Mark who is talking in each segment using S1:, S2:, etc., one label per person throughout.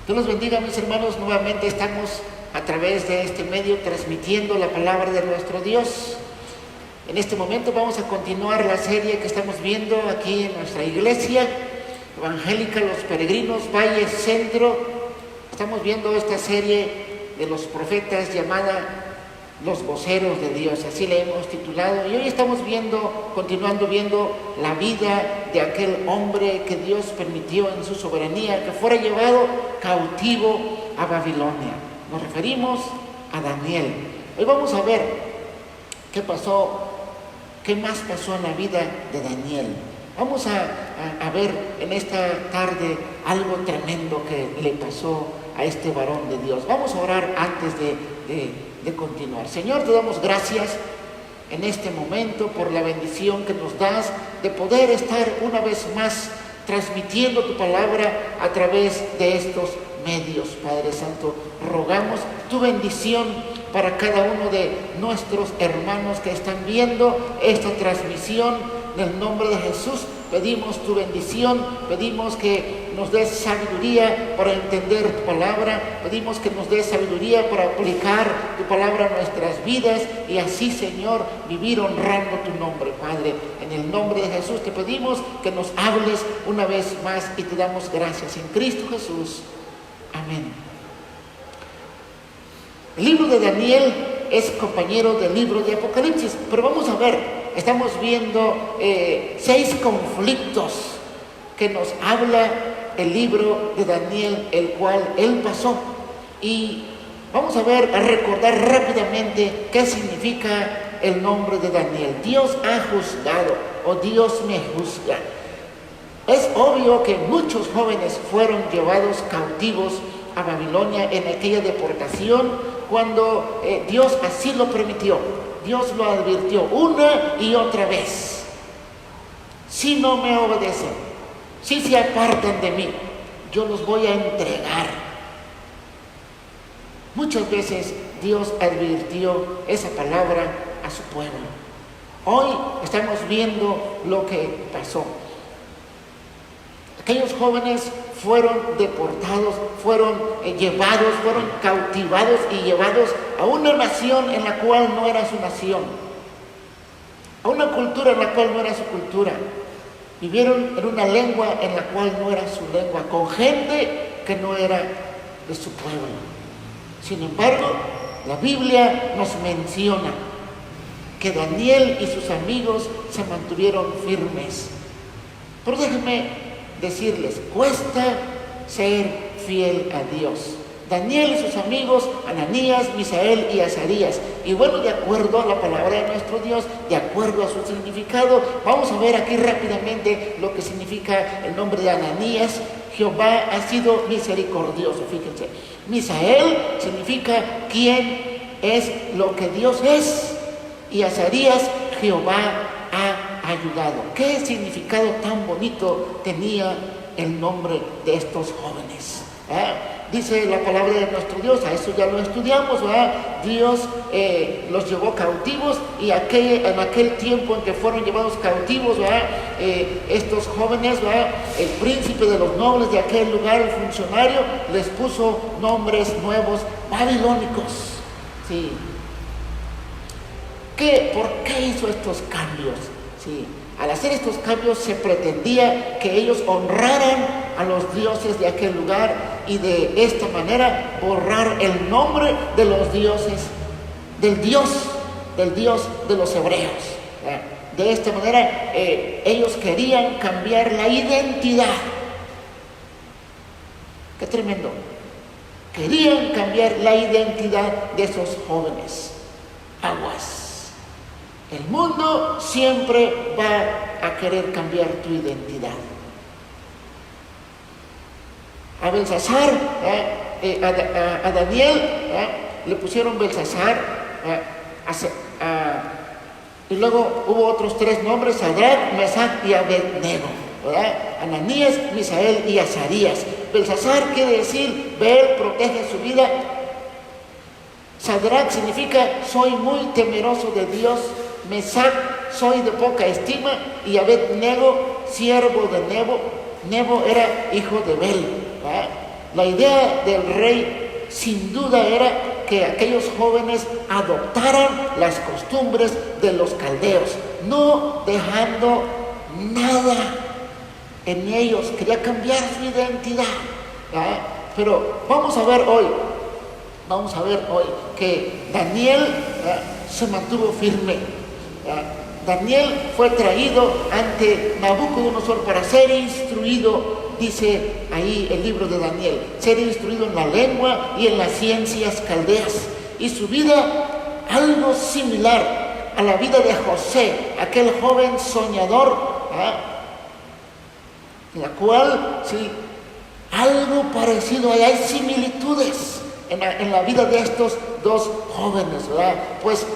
S1: Dios los bendiga, mis hermanos. Nuevamente estamos a través de este medio transmitiendo la palabra de nuestro Dios. En este momento vamos a continuar la serie que estamos viendo aquí en nuestra iglesia evangélica Los Peregrinos Valle Centro. Estamos viendo esta serie de los profetas llamada Los Voceros de Dios, así le hemos titulado, y hoy estamos continuando viendo la vida de aquel hombre que Dios permitió en su soberanía que fuera llevado cautivo a Babilonia. Nos referimos a Daniel. Hoy vamos a ver qué más pasó en la vida de Daniel. Vamos a ver en esta tarde algo tremendo que le pasó a este varón de Dios. Vamos a orar antes de continuar. Señor, te damos gracias en este momento por la bendición que nos das de poder estar una vez más transmitiendo tu palabra a través de estos medios. Padre Santo, rogamos tu bendición para cada uno de nuestros hermanos que están viendo esta transmisión. En el nombre de Jesús pedimos tu bendición, pedimos que nos des sabiduría para entender tu palabra, pedimos que nos des sabiduría para aplicar tu palabra a nuestras vidas y así, Señor, vivir honrando tu nombre, Padre. En el nombre de Jesús te pedimos que nos hables una vez más y te damos gracias en Cristo Jesús. Amén. El libro de Daniel es compañero del libro de Apocalipsis, pero vamos a ver, estamos viendo 6 conflictos que nos habla el libro de Daniel, el cual él pasó. Y vamos a recordar rápidamente qué significa el nombre de Daniel. Dios ha juzgado, o Dios me juzga. Es obvio que muchos jóvenes fueron llevados cautivos a Babilonia en aquella deportación cuando Dios así lo permitió. Dios lo advirtió una y otra vez. Si no me obedecen, si se apartan de mí, yo los voy a entregar. Muchas veces Dios advirtió esa palabra a su pueblo. Hoy estamos viendo lo que pasó. Aquellos jóvenes fueron deportados, fueron llevados, fueron cautivados y llevados a una nación en la cual no era su nación, a una cultura en la cual no era su cultura. Vivieron en una lengua en la cual no era su lengua, con gente que no era de su pueblo. Sin embargo, la Biblia nos menciona que Daniel y sus amigos se mantuvieron firmes. Pero déjenme decirles, cuesta ser fiel a Dios. Daniel y sus amigos, Ananías, Misael y Azarías. Y bueno, de acuerdo a la palabra de nuestro Dios, de acuerdo a su significado, vamos a ver aquí rápidamente lo que significa el nombre de Ananías. Jehová ha sido misericordioso, fíjense. Misael significa quién es lo que Dios es. Y Azarías, Jehová ha ayudado. ¿Qué significado tan bonito tenía el nombre de estos jóvenes? Dice la palabra de nuestro Dios, a eso ya lo estudiamos, Dios los llevó cautivos y en aquel tiempo en que fueron llevados cautivos, estos jóvenes, el príncipe de los nobles de aquel lugar, el funcionario, les puso nombres nuevos babilónicos. Sí. ¿Por qué hizo estos cambios? Sí. Al hacer estos cambios se pretendía que ellos honraran a los dioses de aquel lugar y de esta manera borrar el nombre de los dioses, del Dios de los hebreos. De esta manera ellos querían cambiar la identidad. ¡Qué tremendo! Querían cambiar la identidad de esos jóvenes. Aguas. El mundo siempre va a querer cambiar tu identidad. A Belsasar, a Daniel le pusieron Belsasar, y luego hubo otros 3 nombres: Sadrac, Mesach y Abednego. Ananías, Misael y Azarías. Belsasar quiere decir Bel protege su vida. Sadrac significa soy muy temeroso de Dios. Mesach, soy de poca estima. Y Abednego, siervo de Nebo. Nebo era hijo de Bel. La idea del rey sin duda era que aquellos jóvenes adoptaran las costumbres de los caldeos, no dejando nada en ellos. Quería cambiar su identidad, ¿verdad? Pero vamos a ver hoy que Daniel se mantuvo firme. Daniel fue traído ante Nabucodonosor para ser instruido, dice ahí el libro de Daniel, ser instruido en la lengua y en las ciencias caldeas. Y su vida, algo similar a la vida de José, aquel joven soñador, en la cual, sí, algo parecido, hay similitudes en la vida de estos dos jóvenes, ¿verdad? Pues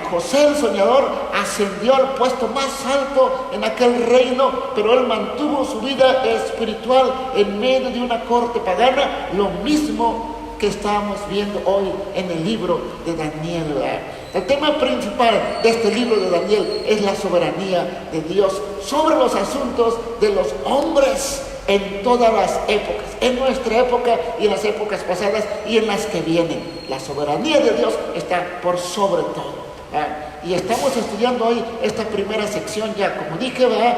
S1: José el soñador ascendió al puesto más alto en aquel reino, pero él mantuvo su vida espiritual en medio de una corte pagana, lo mismo que estamos viendo hoy en el libro de Daniel, ¿verdad? El tema principal de este libro de Daniel es la soberanía de Dios sobre los asuntos de los hombres en todas las épocas, en nuestra época y en las épocas pasadas y en las que vienen. La soberanía de Dios está por sobre todo, ¿verdad? Y estamos estudiando hoy esta primera sección ya, como dije, ¿verdad?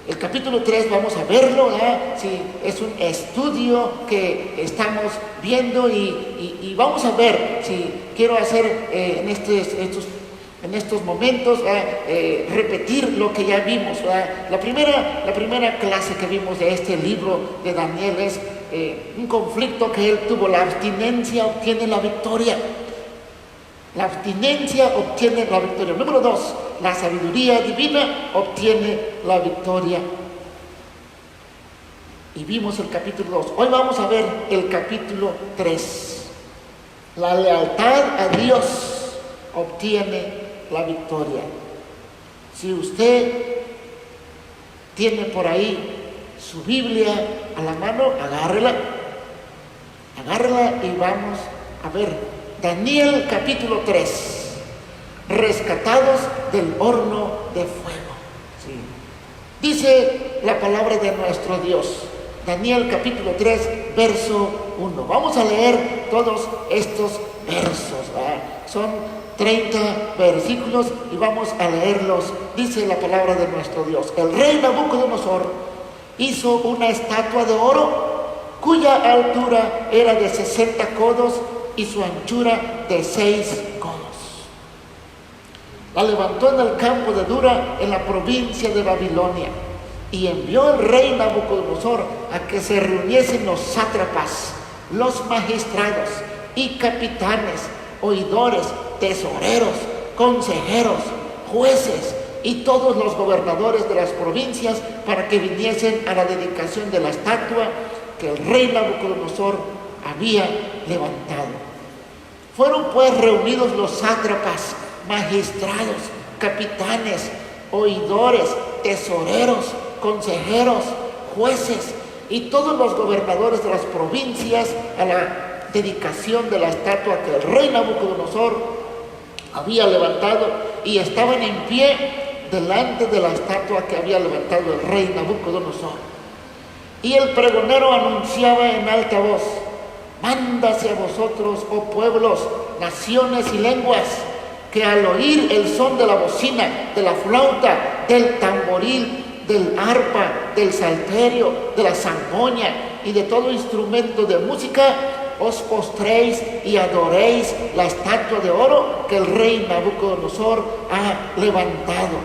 S1: El capítulo 3 vamos a verlo, ¿verdad? Sí, es un estudio que estamos viendo y vamos a ver si quiero hacer en estos momentos, repetir lo que ya vimos, ¿verdad? La primera clase que vimos de este libro de Daniel es un conflicto que él tuvo. La abstinencia obtiene la victoria. La abstinencia obtiene la victoria. Número 2, la sabiduría divina obtiene la victoria. Y vimos el capítulo 2. Hoy vamos a ver el capítulo 3. La lealtad a Dios obtiene la victoria. Si usted tiene por ahí su Biblia a la mano, agárrela y vamos a ver Daniel capítulo 3, rescatados del horno de fuego. Sí. Dice la palabra de nuestro Dios, Daniel capítulo 3, verso 1. Vamos a leer todos estos versos, ¿verdad? Son 30 versículos y vamos a leerlos. Dice la palabra de nuestro Dios: el rey Nabucodonosor hizo una estatua de oro cuya altura era de 60 codos y su anchura de 6 codos. La levantó en el campo de Dura, en la provincia de Babilonia, y envió el rey Nabucodonosor a que se reuniesen los sátrapas, los magistrados y capitanes, oidores, tesoreros, consejeros, jueces y todos los gobernadores de las provincias para que viniesen a la dedicación de la estatua que el rey Nabucodonosor había levantado. Fueron pues reunidos los sátrapas, magistrados, capitanes, oidores, tesoreros, consejeros, jueces y todos los gobernadores de las provincias a la dedicación de la estatua que el rey Nabucodonosor había levantado, y estaban en pie delante de la estatua que había levantado el rey Nabucodonosor. Y el pregonero anunciaba en alta voz: mándase a vosotros, oh pueblos, naciones y lenguas, que al oír el son de la bocina, de la flauta, del tamboril, del arpa, del salterio, de la zampoña y de todo instrumento de música, os postréis y adoréis la estatua de oro que el rey Nabucodonosor ha levantado.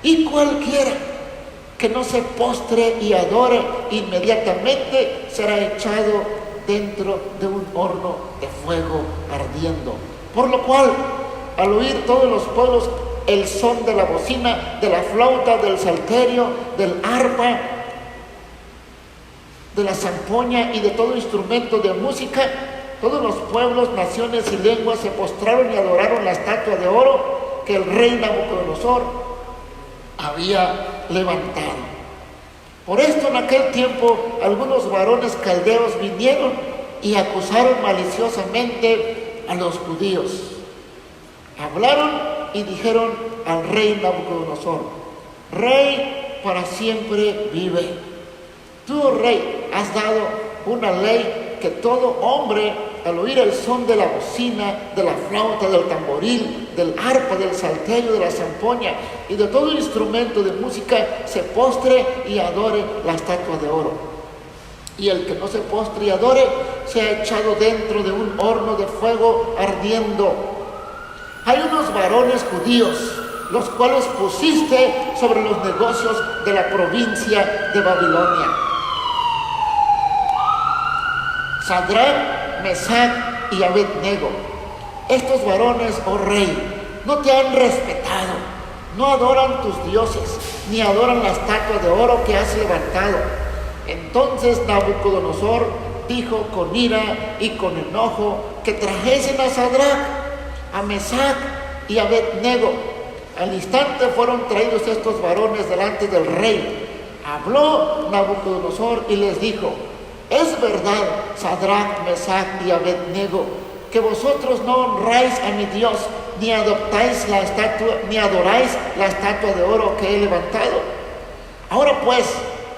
S1: Y cualquiera que no se postre y adore, inmediatamente será echado dentro de un horno de fuego ardiendo. Por lo cual, al oír todos los pueblos el son de la bocina, de la flauta, del salterio, del arpa, de la zampoña y de todo instrumento de música, todos los pueblos, naciones y lenguas se postraron y adoraron la estatua de oro que el rey Nabucodonosor había levantado. Por esto en aquel tiempo algunos varones caldeos vinieron y acusaron maliciosamente a los judíos. Hablaron y dijeron al rey Nabucodonosor: Rey, para siempre vive. Tú, rey, has dado una ley que todo hombre, al oír el son de la bocina, de la flauta, del tamboril, del arpa, del salterio, de la zampoña y de todo instrumento de música, se postre y adore la estatua de oro. Y el que no se postre y adore, sea echado dentro de un horno de fuego ardiendo. Hay unos varones judíos, los cuales pusiste sobre los negocios de la provincia de Babilonia: Sadrach, Mesach y Abed-nego. Estos varones, oh rey, no te han respetado, no adoran tus dioses, ni adoran la estatua de oro que has levantado. Entonces Nabucodonosor dijo con ira y con enojo que trajesen a Sadrach, a Mesach y a Abed-nego. Al instante fueron traídos estos varones delante del rey. Habló Nabucodonosor y les dijo: es verdad, Sadrach, Mesach y Abed-nego, que vosotros no honráis a mi Dios, ni adoráis la estatua de oro que he levantado. Ahora pues,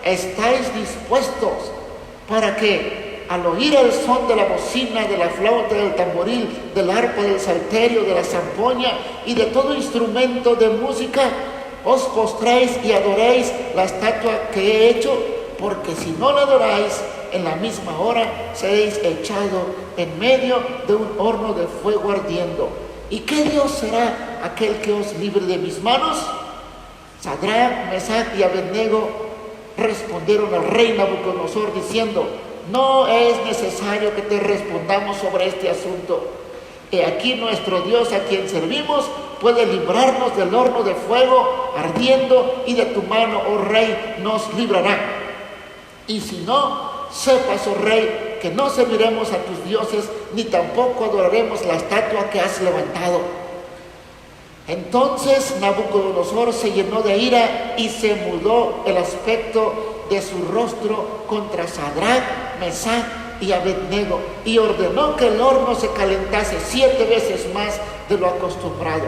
S1: ¿estáis dispuestos para que, al oír el son de la bocina, de la flauta, del tamboril, del arpa, del salterio, de la zampoña y de todo instrumento de música, os postréis y adoréis la estatua que he hecho? Porque si no la adoráis, en la misma hora seréis echado en medio de un horno de fuego ardiendo. ¿Y qué Dios será aquel que os libre de mis manos? Sadrach, Mesach y Abed-nego respondieron al rey Nabucodonosor diciendo: no es necesario que te respondamos sobre este asunto. He aquí nuestro Dios, a quien servimos, puede librarnos del horno de fuego ardiendo, y de tu mano, oh rey, nos librará. Y si no, sepas, oh rey, que no serviremos a tus dioses, ni tampoco adoraremos la estatua que has levantado. Entonces Nabucodonosor se llenó de ira y se mudó el aspecto de su rostro contra Sadrach, Mesach y Abed-nego, y ordenó que el horno se calentase 7 veces más de lo acostumbrado.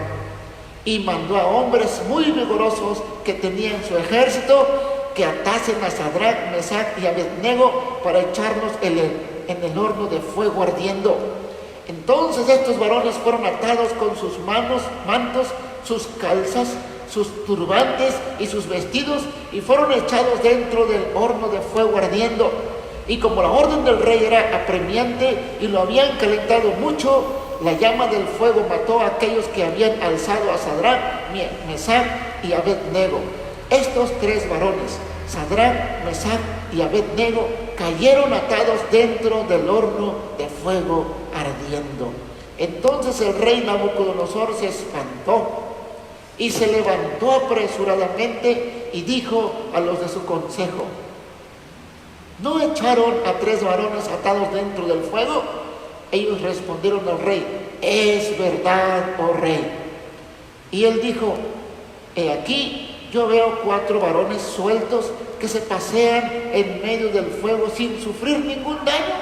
S1: Y mandó a hombres muy vigorosos que tenían su ejército que atasen a Sadrach, Mesach y Abed-nego para echarlos en el horno de fuego ardiendo. Entonces estos varones fueron atados con sus mantos, sus calzas, sus turbantes y sus vestidos, y fueron echados dentro del horno de fuego ardiendo. Y como la orden del rey era apremiante y lo habían calentado mucho, la llama del fuego mató a aquellos que habían alzado a Sadrach, Mesach y Abed-nego. Estos 3 varones, Sadrach, Mesach y Abed-nego, cayeron atados dentro del horno de fuego ardiendo. Entonces el rey Nabucodonosor se espantó y se levantó apresuradamente y dijo a los de su consejo: ¿no echaron a 3 varones atados dentro del fuego? Ellos respondieron al rey: es verdad, oh rey. Y él dijo: he aquí, yo veo 4 varones sueltos que se pasean en medio del fuego sin sufrir ningún daño,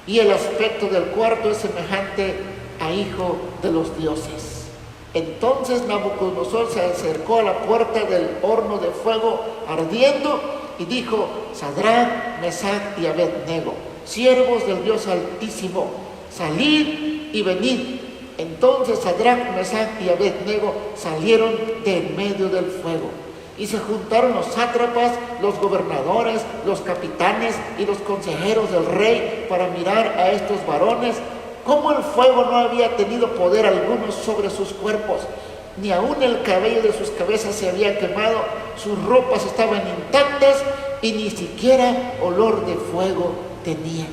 S1: y el aspecto del cuarto es semejante a hijo de los dioses. Entonces Nabucodonosor se acercó a la puerta del horno de fuego ardiendo y dijo: Sadrach, Mesach y Abed-nego, siervos del Dios Altísimo, salid y venid. Entonces Sadrach, Mesach y Abed-nego salieron de en medio del fuego. Y se juntaron los sátrapas, los gobernadores, los capitanes y los consejeros del rey para mirar a estos varones, cómo el fuego no había tenido poder alguno sobre sus cuerpos, ni aun el cabello de sus cabezas se había quemado, sus ropas estaban intactas y ni siquiera olor de fuego tenían.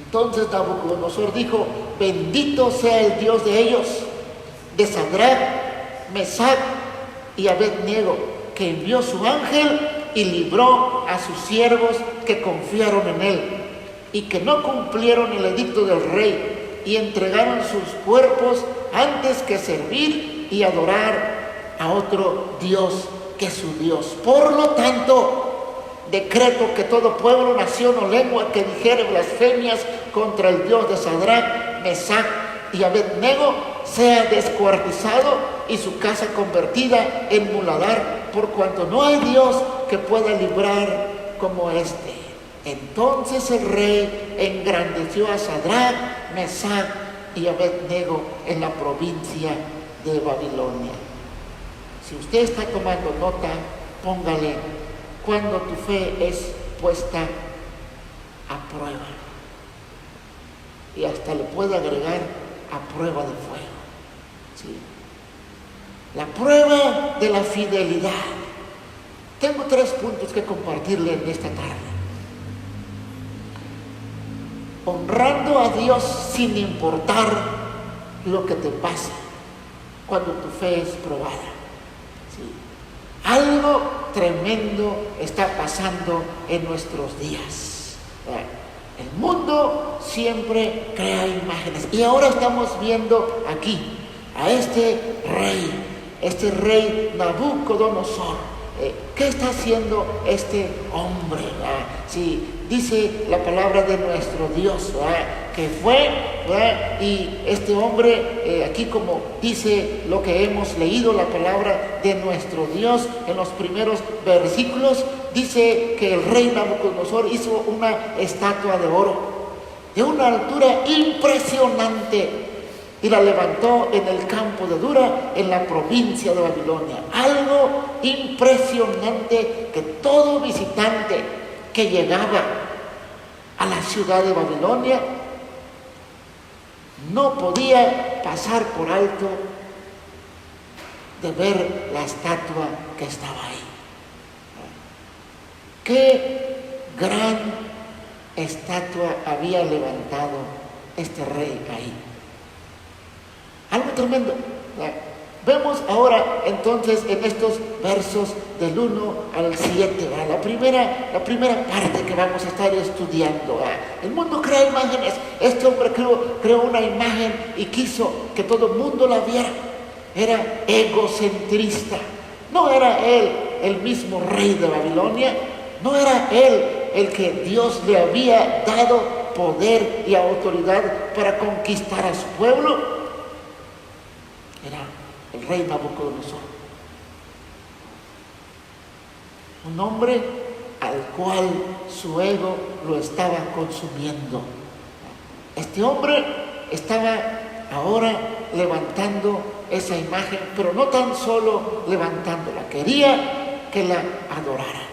S1: Entonces Nabucodonosor dijo: bendito sea el Dios de ellos, de Sadrach, Mesach y Abed-nego, que envió su ángel y libró a sus siervos que confiaron en él, y que no cumplieron el edicto del rey, y entregaron sus cuerpos antes que servir y adorar a otro Dios que su Dios. Por lo tanto, decreto que todo pueblo, nación o lengua que dijere blasfemias contra el Dios de Sadrach, Mesach y Abed-nego sea descuartizado y su casa convertida en muladar, por cuanto no hay Dios que pueda librar como este. Entonces el rey engrandeció a Sadrach, Mesach y Abednego en la provincia de Babilonia. Si usted está tomando nota, póngale: cuando tu fe es puesta a prueba. Y hasta le puede agregar: a prueba de fuego. ¿Sí? La prueba de la fidelidad. Tengo 3 puntos que compartirle en esta tarde. Honrando a Dios sin importar lo que te pase cuando tu fe es probada. ¿Sí? Algo tremendo está pasando en nuestros días. El mundo siempre crea imágenes. Y ahora estamos viendo aquí a este rey Nabucodonosor. ¿Qué está haciendo este hombre? Sí, dice la palabra de nuestro Dios, que fue, y este hombre, aquí como dice lo que hemos leído, la palabra de nuestro Dios en los primeros versículos, dice que el rey Nabucodonosor hizo una estatua de oro de una altura impresionante y la levantó en el campo de Dura, en la provincia de Babilonia. Algo impresionante que todo visitante que llegaba a la ciudad de Babilonia no podía pasar por alto de ver la estatua que estaba ahí. Qué gran estatua había levantado este rey ahí. Algo tremendo. Vemos ahora entonces en estos versos del 1 al 7, la primera parte que vamos a estar estudiando. El mundo crea imágenes. Este hombre creó una imagen y quiso que todo el mundo la viera. Era egocentrista. No era él el mismo rey de Babilonia. No era él el que Dios le había dado poder y autoridad para conquistar a su pueblo. Era el rey Nabucodonosor, un hombre al cual su ego lo estaba consumiendo. Este hombre estaba ahora levantando esa imagen, pero no tan solo levantándola, quería que la adorara.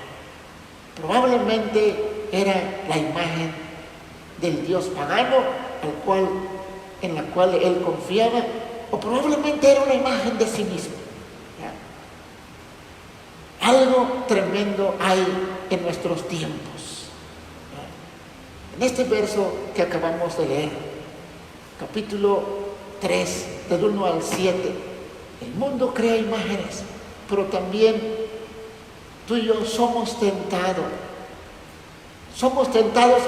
S1: Probablemente era la imagen del dios pagano en la cual él confiaba, o probablemente era una imagen de sí mismo. Algo tremendo hay en nuestros tiempos. En este verso que acabamos de leer, capítulo 3, del 1 al 7, el mundo crea imágenes, pero también tú y yo somos tentados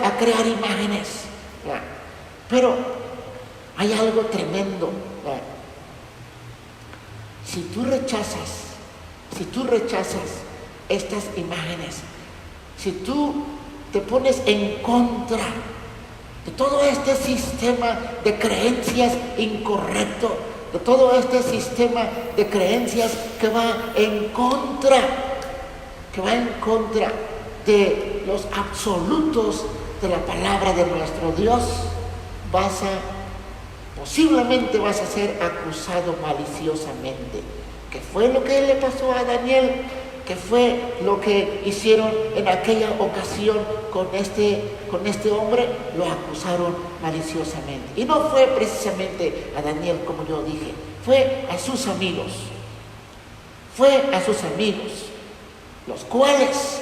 S1: a crear imágenes. Pero hay algo tremendo. Si tú rechazas estas imágenes, si tú te pones en contra de todo este sistema de creencias incorrecto, de todo este sistema de creencias que va en contra de los absolutos de la palabra de nuestro Dios, posiblemente vas a ser acusado maliciosamente. ¿Qué fue lo que le pasó a Daniel? ¿Qué fue lo que hicieron en aquella ocasión con este hombre? Lo acusaron maliciosamente. Y no fue precisamente a Daniel, como yo dije, fue a sus amigos. Los cuales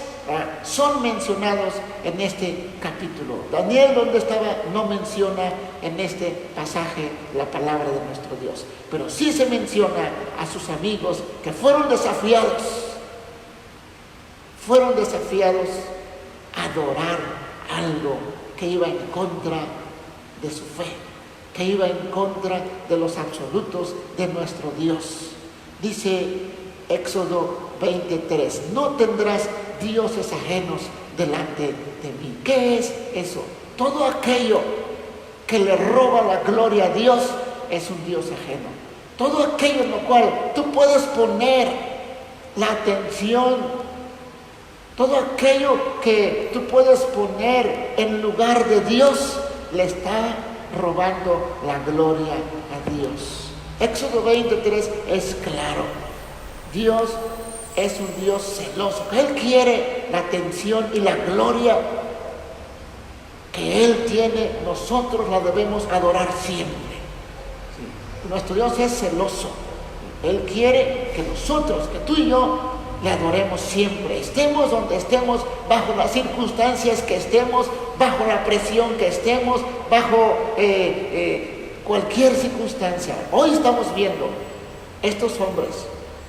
S1: son mencionados en este capítulo. Daniel, donde estaba, no menciona en este pasaje la palabra de nuestro Dios, pero sí se menciona a sus amigos que fueron desafiados a adorar algo que iba en contra de su fe, que iba en contra de los absolutos de nuestro Dios. Dice Éxodo 23, no tendrás dioses ajenos delante de mí. ¿Qué es eso? Todo aquello que le roba la gloria a Dios es un Dios ajeno. Todo aquello en lo cual tú puedes poner la atención, Todo aquello que tú puedes poner en lugar de Dios le está robando la gloria a Dios. Éxodo 23 es claro. Dios es un Dios celoso. Él quiere la atención y la gloria que Él tiene. Nosotros la debemos adorar siempre. Sí. Nuestro Dios es celoso. Él quiere que nosotros, que tú y yo, le adoremos siempre. Estemos donde estemos, bajo las circunstancias que estemos, bajo la presión que estemos, bajo cualquier circunstancia. Hoy estamos viendo, estos hombres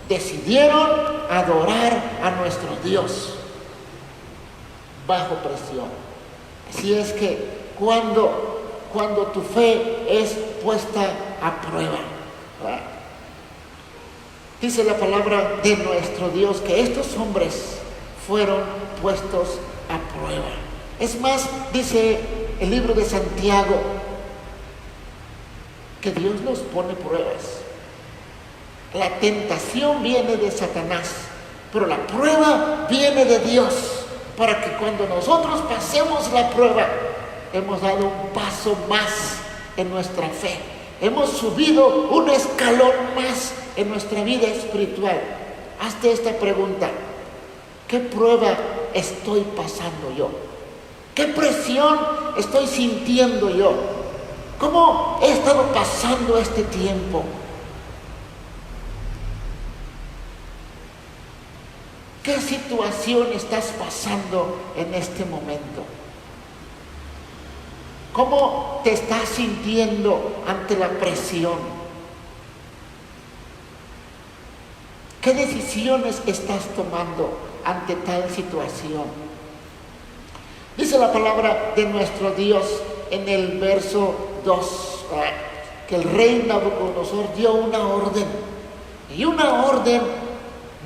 S1: decidieron adorar a nuestro Dios bajo presión. Así es que cuando tu fe es puesta a prueba, ¿verdad? Dice la palabra de nuestro Dios que estos hombres fueron puestos a prueba. Es más, dice el libro de Santiago, que Dios nos pone pruebas. La tentación viene de Satanás, pero la prueba viene de Dios, para que cuando nosotros pasemos la prueba, hemos dado un paso más en nuestra fe. Hemos subido un escalón más en nuestra vida espiritual. Hazte esta pregunta: ¿qué prueba estoy pasando yo? ¿Qué presión estoy sintiendo yo? ¿Cómo he estado pasando este tiempo? ¿Qué situación estás pasando en este momento? ¿Cómo te estás sintiendo ante la presión? ¿Qué decisiones estás tomando ante tal situación? Dice la palabra de nuestro Dios en el verso 2, que el rey Nabucodonosor dio una orden, y una orden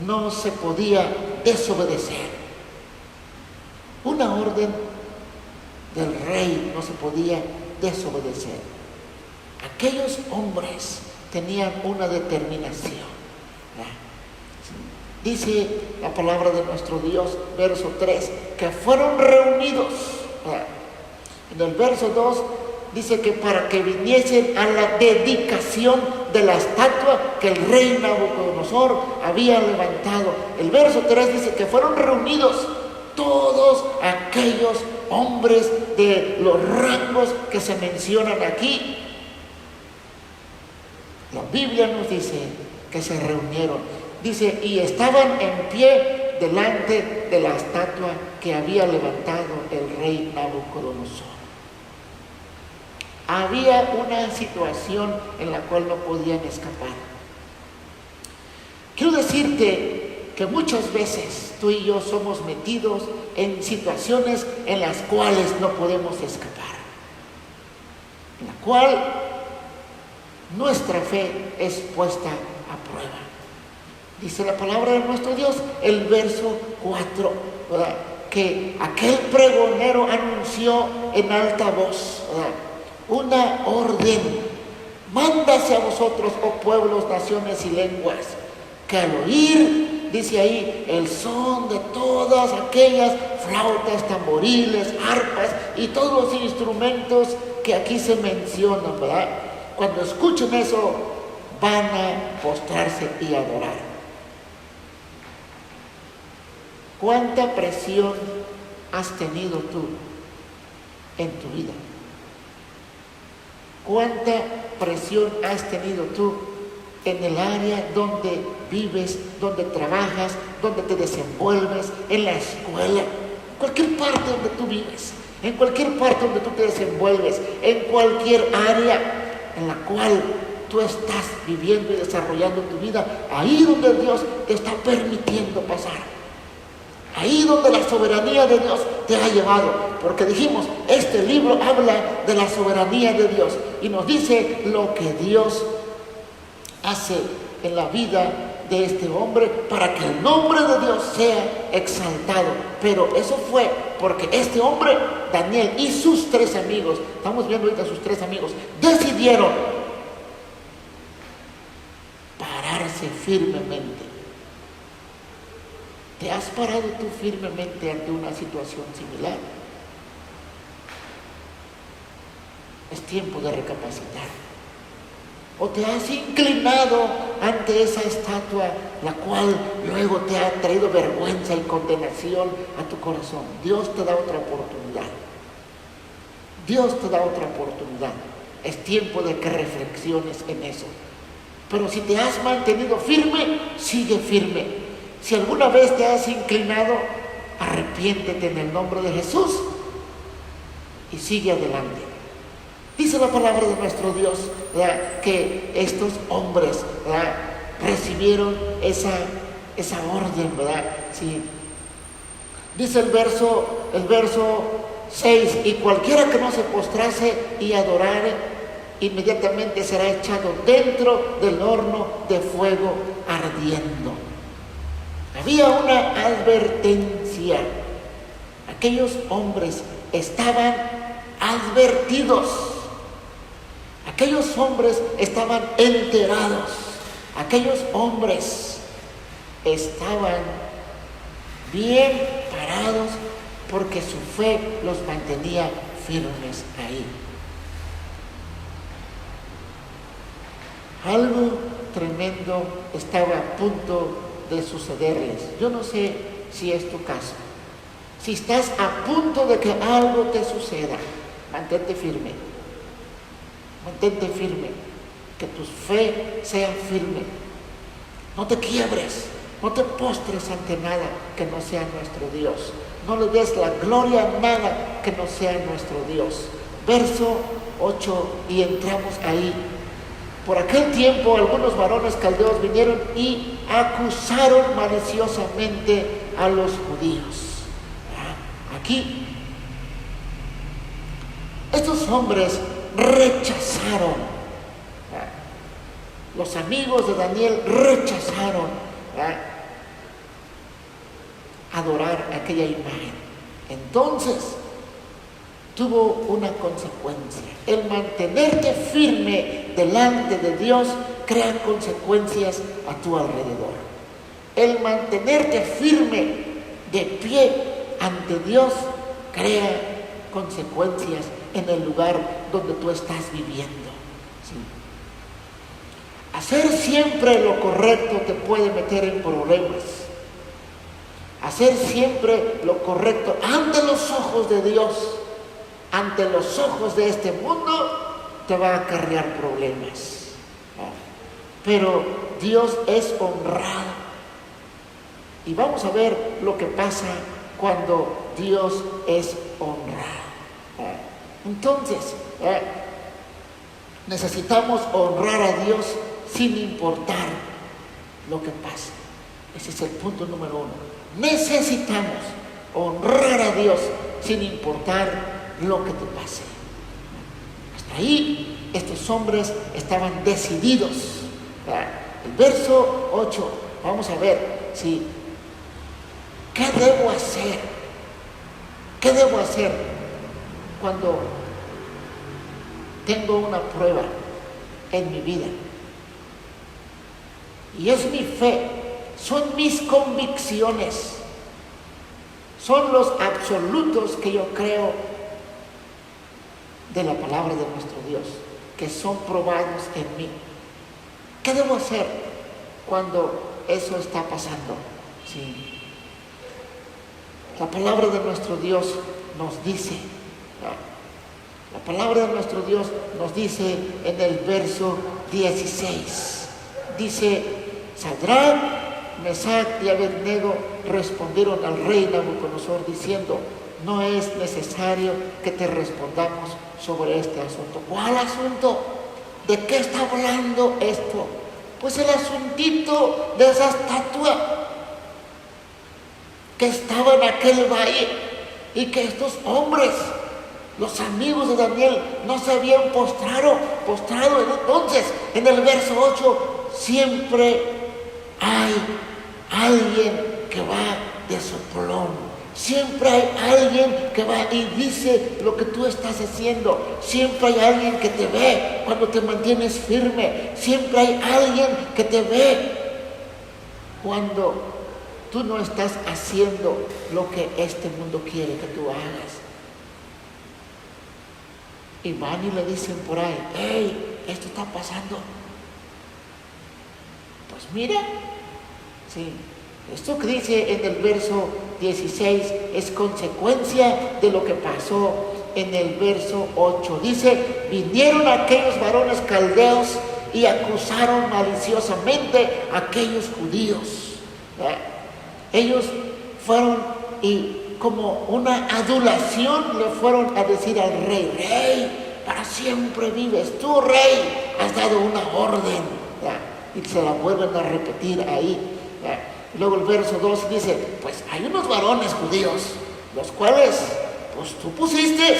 S1: no se podía desobedecer. Una orden del rey no se podía desobedecer. Aquellos hombres tenían una determinación. Dice la palabra de nuestro Dios, verso 3, que fueron reunidos. En el verso 2 dice que para que viniesen a la dedicación de la estatua que el rey Nabucodonosor había levantado. El verso 3 dice que fueron reunidos todos aquellos hombres de los rangos que se mencionan aquí. La Biblia nos dice que se reunieron. Dice, y estaban en pie delante de la estatua que había levantado el rey Nabucodonosor. Había una situación en la cual no podían escapar. Quiero decirte que muchas veces tú y yo somos metidos en situaciones en las cuales no podemos escapar, en la cual nuestra fe es puesta a prueba. Dice la palabra de nuestro Dios, el verso 4, ¿verdad?, que aquel pregonero anunció en alta voz, ¿verdad?, una orden: mándase a vosotros, oh pueblos, naciones y lenguas, que al oír, dice ahí, el son de todas aquellas flautas, tamboriles, arpas y todos los instrumentos que aquí se mencionan, ¿verdad?, cuando escuchen eso, van a postrarse y adorar. ¿Cuánta presión has tenido tú en tu vida? ¿Cuánta presión has tenido tú en el área donde vives, donde trabajas, donde te desenvuelves, en la escuela, en cualquier parte donde tú vives, en cualquier parte donde tú te desenvuelves, en cualquier área en la cual tú estás viviendo y desarrollando tu vida, ahí donde Dios te está permitiendo pasar? Ahí donde la soberanía de Dios te ha llevado. Porque dijimos, este libro habla de la soberanía de Dios y nos dice lo que Dios hace en la vida de este hombre para que el nombre de Dios sea exaltado. Pero eso fue porque este hombre, Daniel, y sus 3 amigos, estamos viendo ahorita sus 3 amigos, decidieron pararse firmemente. ¿Te has parado tú firmemente ante una situación similar? Es tiempo de recapacitar. ¿O te has inclinado ante esa estatua, la cual luego te ha traído vergüenza y condenación a tu corazón? Dios te da otra oportunidad. Dios te da otra oportunidad. Es tiempo de que reflexiones en eso. Pero si te has mantenido firme, sigue firme. Si alguna vez te has inclinado, arrepiéntete en el nombre de Jesús y sigue adelante. Dice la palabra de nuestro Dios, ¿verdad?, que estos hombres, ¿verdad?, recibieron esa orden, ¿verdad? Sí. Dice el verso 6, y cualquiera que no se postrase y adorare, inmediatamente será echado dentro del horno de fuego ardiendo. Había una advertencia. Aquellos hombres estaban advertidos. Aquellos hombres estaban enterados. Aquellos hombres estaban bien parados porque su fe los mantenía firmes ahí. Algo tremendo estaba a punto de sucederles. Yo no sé si es tu caso. Si estás a punto de que algo te suceda, mantente firme. Mantente firme. Que tu fe sea firme. No te quiebres. No te postres ante nada que no sea nuestro Dios. No le des la gloria a nada que no sea nuestro Dios. Verso 8, y entramos ahí. Por aquel tiempo algunos varones caldeos vinieron y acusaron maliciosamente a los judíos. Aquí, estos hombres rechazaron. Los amigos de Daniel rechazaron adorar aquella imagen. Entonces, tuvo una consecuencia. El mantenerte firme delante de Dios crea consecuencias a tu alrededor. El mantenerte firme de pie ante Dios crea consecuencias en el lugar donde tú estás viviendo. ¿Sí? Hacer siempre lo correcto te puede meter en problemas. Hacer siempre lo correcto ante los ojos de Dios, ante los ojos de este mundo, te va a acarrear problemas. Pero Dios es honrado. Y vamos a ver lo que pasa cuando Dios es honrado. Entonces, necesitamos honrar a Dios sin importar lo que pase. Ese es el punto número 1. Necesitamos honrar a Dios sin importar lo que te pase. Hasta ahí estos hombres estaban decididos. El verso 8, vamos a ver si ¿qué debo hacer? ¿Qué debo hacer cuando tengo una prueba en mi vida? Y es mi fe, son mis convicciones, son los absolutos que yo creo de la palabra de nuestro Dios, que son probados en mí. ¿Qué debo hacer cuando eso está pasando? Sí. La palabra de nuestro Dios nos dice, la palabra de nuestro Dios nos dice en el verso 16, dice: Sadrach, Mesach y Abednego respondieron al rey Nabucodonosor diciendo: no es necesario que te respondamos sobre este asunto. ¿Cuál asunto? ¿De qué está hablando esto? Pues el asuntito de esa estatua que estaba en aquel valle y que estos hombres, los amigos de Daniel, no se habían postrado. Entonces, en el verso 8, siempre hay alguien que va de soplón. Siempre hay alguien que va y dice lo que tú estás haciendo. Siempre hay alguien que te ve cuando te mantienes firme. Siempre hay alguien que te ve cuando tú no estás haciendo lo que este mundo quiere que tú hagas. Y van y le dicen por ahí, hey, esto está pasando. Pues mira, sí, esto que dice en el verso 16 es consecuencia de lo que pasó en el verso 8. Dice, vinieron aquellos varones caldeos y acusaron maliciosamente a aquellos judíos. Ellos fueron y como una adulación le fueron a decir al rey, rey, para siempre vives, tú rey, has dado una orden. Y se la vuelven a repetir ahí. Luego el verso 2 dice, pues hay unos varones judíos, los cuales pues tú pusiste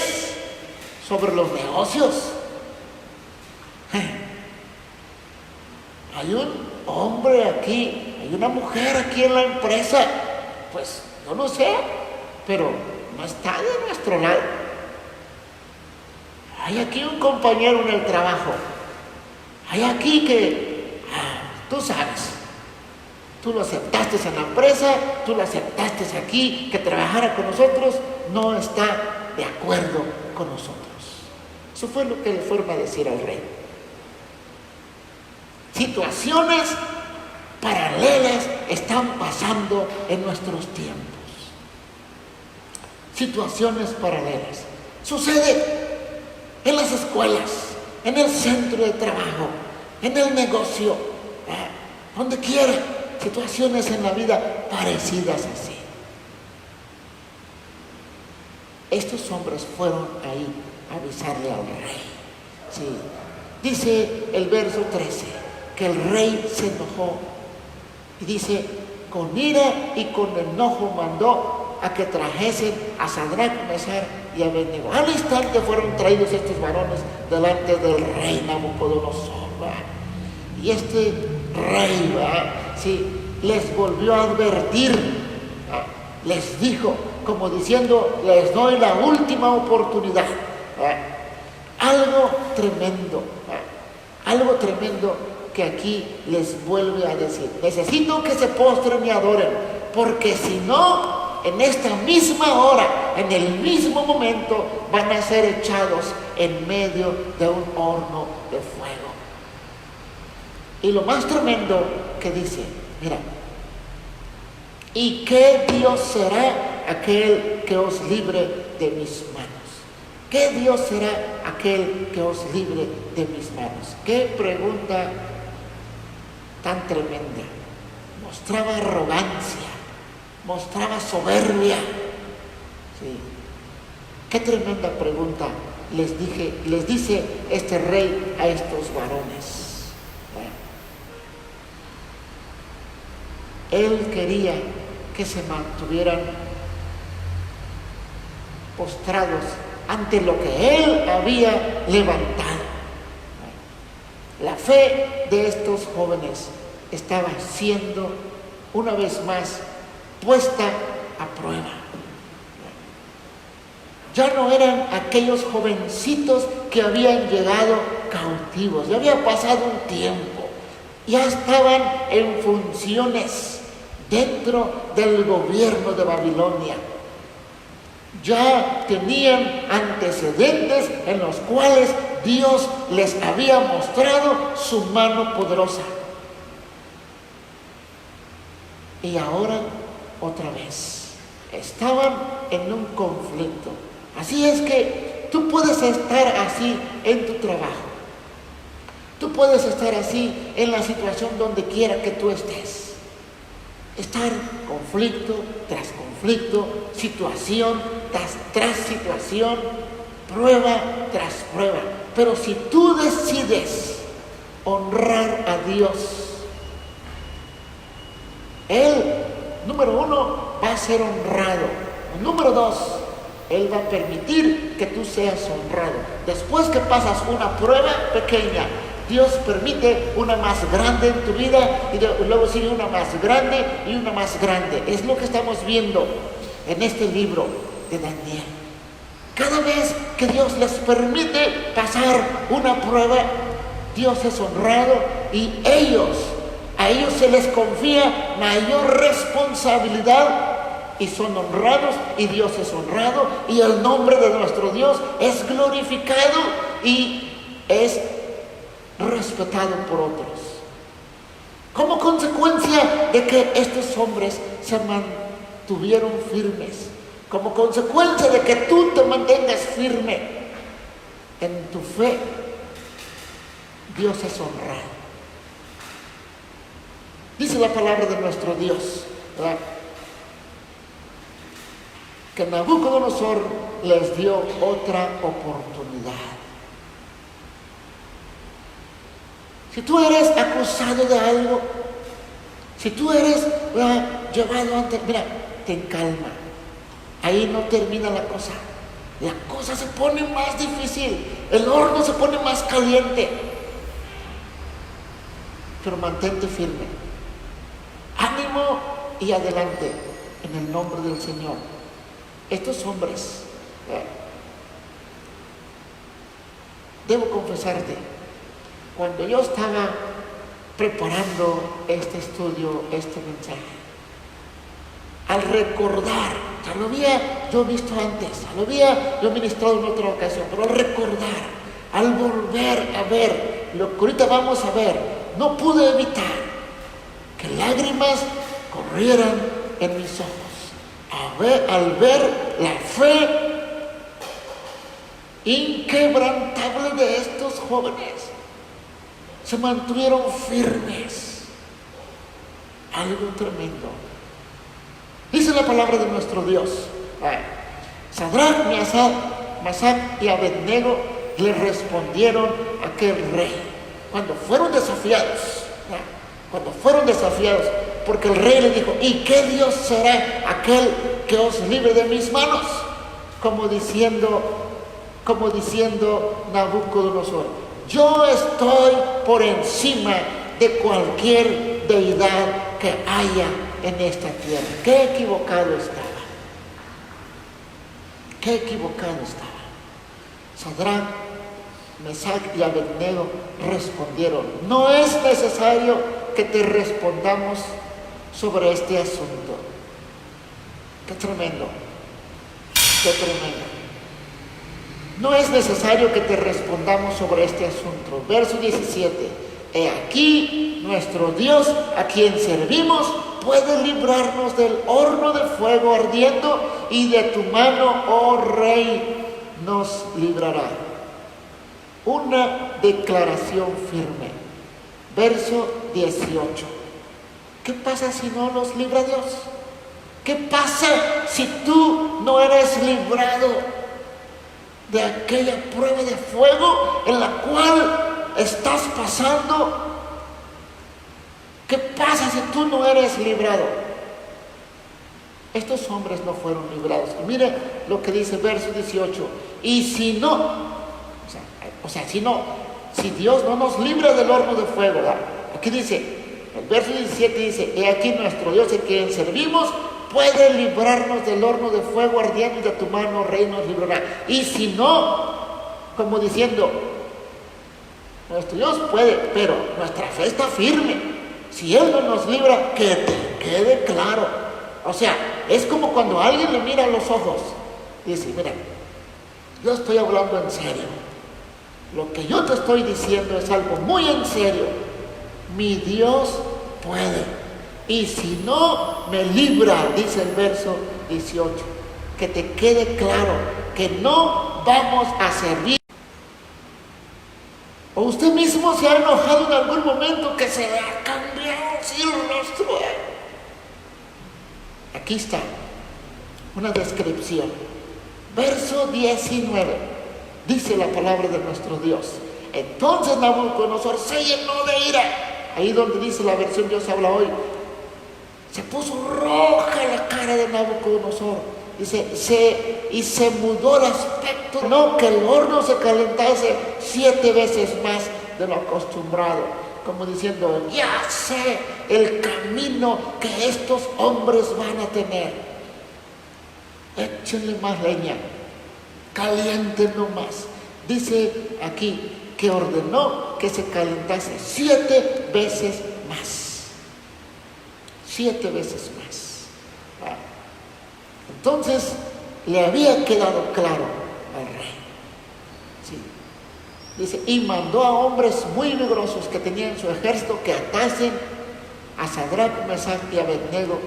S1: sobre los negocios. Hay un hombre aquí, hay una mujer aquí en la empresa, pues yo no sé, pero no está de nuestro lado. Hay aquí un compañero en el trabajo, hay aquí que, tú sabes, tú lo aceptaste en la empresa, tú lo aceptaste aquí, que trabajara con nosotros, no está de acuerdo con nosotros. Eso fue lo que le fueron a decir al rey. Situaciones paralelas están pasando en nuestros tiempos. Situaciones paralelas. Sucede en las escuelas, en el centro de trabajo, en el negocio, donde quiera. Situaciones en la vida parecidas así. Estos hombres fueron ahí a avisarle al rey. Sí. Dice el verso 13 que el rey se enojó y dice, con ira y con enojo mandó a que trajesen a Sadrach, Mesach y Abednego. Al instante fueron traídos estos varones delante del rey Nabucodonosor. Y este rey, sí, les volvió a advertir, les dijo, como diciendo, les doy la última oportunidad. Algo tremendo que aquí les vuelve a decir. Necesito que se postren y adoren, porque si no, en esta misma hora, en el mismo momento, van a ser echados en medio de un horno de fuego. Y lo más tremendo que dice, mira, ¿y qué Dios será aquel que os libre de mis manos? ¿Qué Dios será aquel que os libre de mis manos? Qué pregunta tan tremenda. Mostraba arrogancia, mostraba soberbia. Sí. Qué tremenda pregunta les dice este rey a estos varones. Él quería que se mantuvieran postrados ante lo que él había levantado. La fe de estos jóvenes estaba siendo una vez más puesta a prueba. Ya no eran aquellos jovencitos que habían llegado cautivos, ya había pasado un tiempo, ya estaban en funciones dentro del gobierno de Babilonia. Ya tenían antecedentes en los cuales Dios les había mostrado su mano poderosa. Y ahora, otra vez, estaban en un conflicto. Así es que tú puedes estar así en tu trabajo. Tú puedes estar así en la situación donde quiera que tú estés. Estar conflicto tras conflicto, situación tras situación, prueba tras prueba. Pero si tú decides honrar a Dios, Él, número 1, va a ser honrado. Número 2, Él va a permitir que tú seas honrado. Después que pasas una prueba pequeña, Dios permite una más grande en tu vida y luego sigue una más grande y una más grande. Es lo que estamos viendo en este libro de Daniel. Cada vez que Dios les permite pasar una prueba, Dios es honrado y ellos A ellos se les confía mayor responsabilidad y son honrados y Dios es honrado y el nombre de nuestro Dios es glorificado y es respetado por otros. Como consecuencia de que estos hombres se mantuvieron firmes, como consecuencia de que tú te mantengas firme en tu fe, Dios es honrado. Dice la palabra de nuestro Dios, ¿verdad?, que Nabucodonosor les dio otra oportunidad. Si tú eres acusado de algo, si tú eres llevado ante, mira, ten calma. Ahí no termina la cosa. La cosa se pone más difícil, el horno se pone más caliente. Pero mantente firme. Ánimo y adelante en el nombre del Señor. Estos hombres, debo confesarte, cuando yo estaba preparando este estudio, este mensaje, al recordar, ya lo había yo visto antes, ya lo había yo ministrado en otra ocasión, pero al recordar, al volver a ver lo que ahorita vamos a ver, no pude evitar que lágrimas corrieran en mis ojos al ver la fe inquebrantable de estos jóvenes. Se mantuvieron firmes. Algo tremendo. Dice la palabra de nuestro Dios. Sadrach, Mesach y Abednego le respondieron a aquel rey cuando fueron desafiados. Porque el rey le dijo: ¿y qué Dios será aquel que os libre de mis manos? Como diciendo Nabucodonosor: yo estoy por encima de cualquier deidad que haya en esta tierra. Qué equivocado estaba. Sadrach, Mesach y Abednego respondieron: no es necesario que te respondamos sobre este asunto. Qué tremendo. No es necesario que te respondamos sobre este asunto. Verso 17. He aquí nuestro Dios, a quien servimos, puede librarnos del horno de fuego ardiendo, y de tu mano, oh rey, nos librará. Una declaración firme. Verso 18. ¿Qué pasa si no nos libra Dios? ¿Qué pasa si tú no eres librado de aquella prueba de fuego en la cual estás pasando? ¿Qué pasa si tú no eres librado? Estos hombres no fueron librados. Y mire lo que dice verso 18. Y si no, si Dios no nos libra del horno de fuego, ¿verdad? Aquí dice, el verso 17 dice: he aquí nuestro Dios, a quien servimos, puede librarnos del horno de fuego ardiendo, y de tu mano, rey, nos librará. Y si no, como diciendo, nuestro Dios puede, pero nuestra fe está firme. Si Él no nos libra, que te quede claro. O sea, es como cuando alguien le mira a los ojos y dice: mira, yo estoy hablando en serio. Lo que yo te estoy diciendo es algo muy en serio. Mi Dios puede. Y si no me libra, dice el verso 18, que te quede claro que no vamos a servir. O usted mismo se ha enojado en algún momento que se le ha cambiado así el rostro. Aquí está una descripción. Verso 19. Dice la palabra de nuestro Dios: entonces Nabucodonosor se llenó de ira. Ahí donde dice la versión Dios habla hoy, se puso roja la cara de Nabucodonosor. Dice, y se mudó el aspecto, no, que el horno se calentase 7 veces más de lo acostumbrado, como diciendo: ya sé el camino que estos hombres van a tener. Échenle más leña, caliéntenlo más. Dice aquí que ordenó que se calentase 7 veces más. 7 veces más. Entonces le había quedado claro al rey. Sí. Dice, y mandó a hombres muy vigorosos que tenían en su ejército que atasen a Sadrach, Mesach y Abednego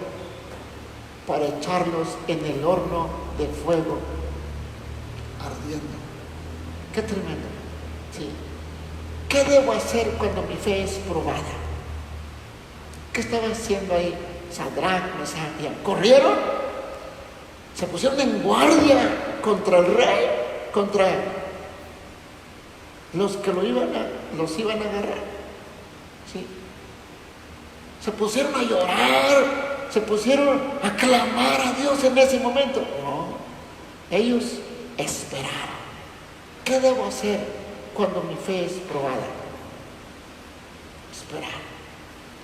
S1: para echarlos en el horno de fuego ardiendo. Qué tremendo. Sí. ¿Qué debo hacer cuando mi fe es probada? ¿Qué estaba haciendo ahí Sadrach, Mesach y Abednego? ¿Corrieron? ¿Se pusieron en guardia contra el rey? ¿Contra los que los iban a agarrar? ¿Sí? ¿Se pusieron a llorar? ¿Se pusieron a clamar a Dios en ese momento? No. Ellos esperaron. ¿Qué debo hacer cuando mi fe es probada? Esperar.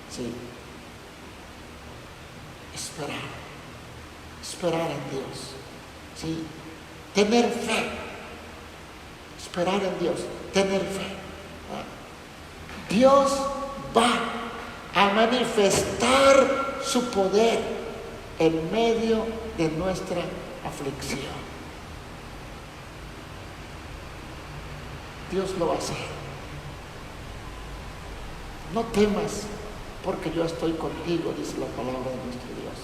S1: Sí. Esperar. Esperar en Dios. Sí. Tener fe. Esperar en Dios. Tener fe. Dios va a manifestar su poder en medio de nuestra aflicción. Dios lo va a hacer. No temas, porque yo estoy contigo, dice la palabra de nuestro Dios.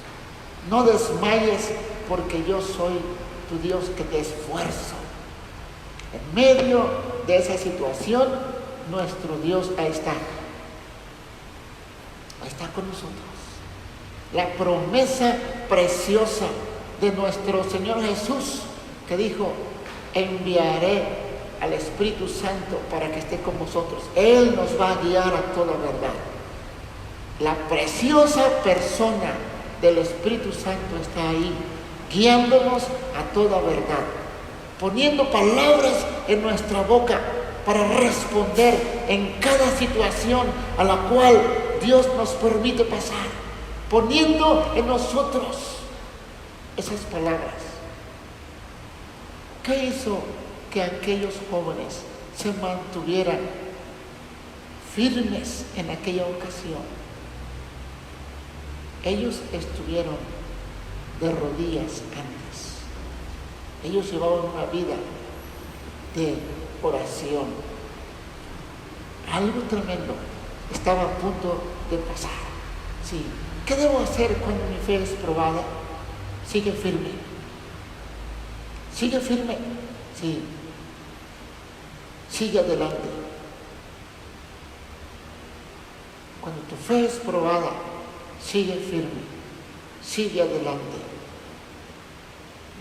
S1: No desmayes, porque yo soy tu Dios que te esfuerzo. En medio de esa situación, nuestro Dios ahí está. Ahí está con nosotros. La promesa preciosa de nuestro Señor Jesús, que dijo, enviaré al Espíritu Santo para que esté con vosotros. Él nos va a guiar a toda verdad. La preciosa persona del Espíritu Santo está ahí, guiándonos a toda verdad, poniendo palabras en nuestra boca para responder en cada situación a la cual Dios nos permite pasar, poniendo en nosotros esas palabras. ¿Qué hizo que aquellos jóvenes se mantuvieran firmes en aquella ocasión? Ellos estuvieron de rodillas antes. Ellos llevaban una vida de oración. Algo tremendo estaba a punto de pasar. Sí. ¿Qué debo hacer cuando mi fe es probada? Sigue firme. Sigue firme. Sí. Sigue adelante. Cuando tu fe es probada, sigue firme. Sigue adelante.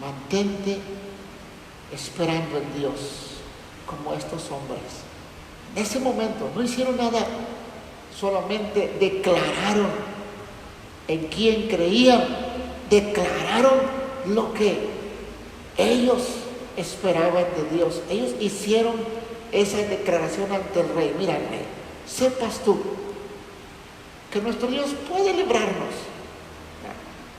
S1: Mantente esperando en Dios, como estos hombres. En ese momento no hicieron nada, solamente declararon en quién creían, declararon lo que ellos esperaban de Dios. Ellos hicieron esa declaración ante el rey. Mira, rey, sepas tú que nuestro Dios puede librarnos.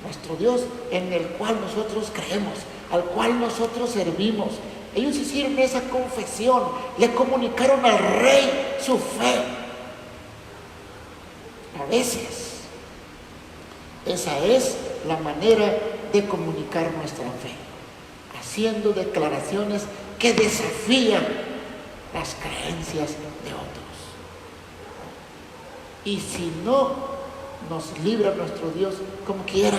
S1: Nuestro Dios en el cual nosotros creemos, al cual nosotros servimos. Ellos hicieron esa confesión, le comunicaron al rey su fe. A veces, esa es la manera de comunicar nuestra fe, haciendo declaraciones que desafían las creencias de otros. Y si no nos libra nuestro Dios, como quiera,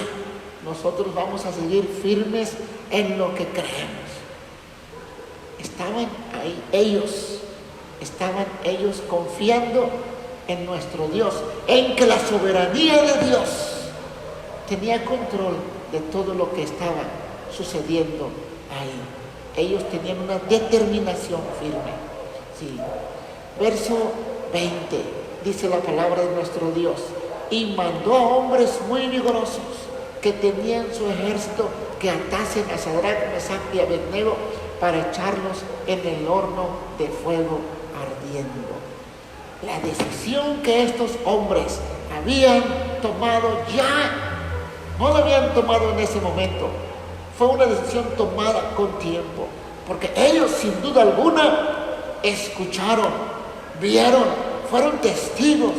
S1: nosotros vamos a seguir firmes en lo que creemos. Estaban ellos confiando en nuestro Dios, en que la soberanía de Dios tenía control de todo lo que estaba sucediendo ahí. Ellos tenían una determinación firme. Sí. Verso 20, dice la palabra de nuestro Dios: y mandó a hombres muy vigorosos que tenían su ejército que atasen a Sadrach, Mesach y Abednego para echarlos en el horno de fuego ardiendo. La decisión que estos hombres habían tomado ya, no la habían tomado en ese momento, fue una decisión tomada con tiempo, porque ellos sin duda alguna escucharon, vieron, fueron testigos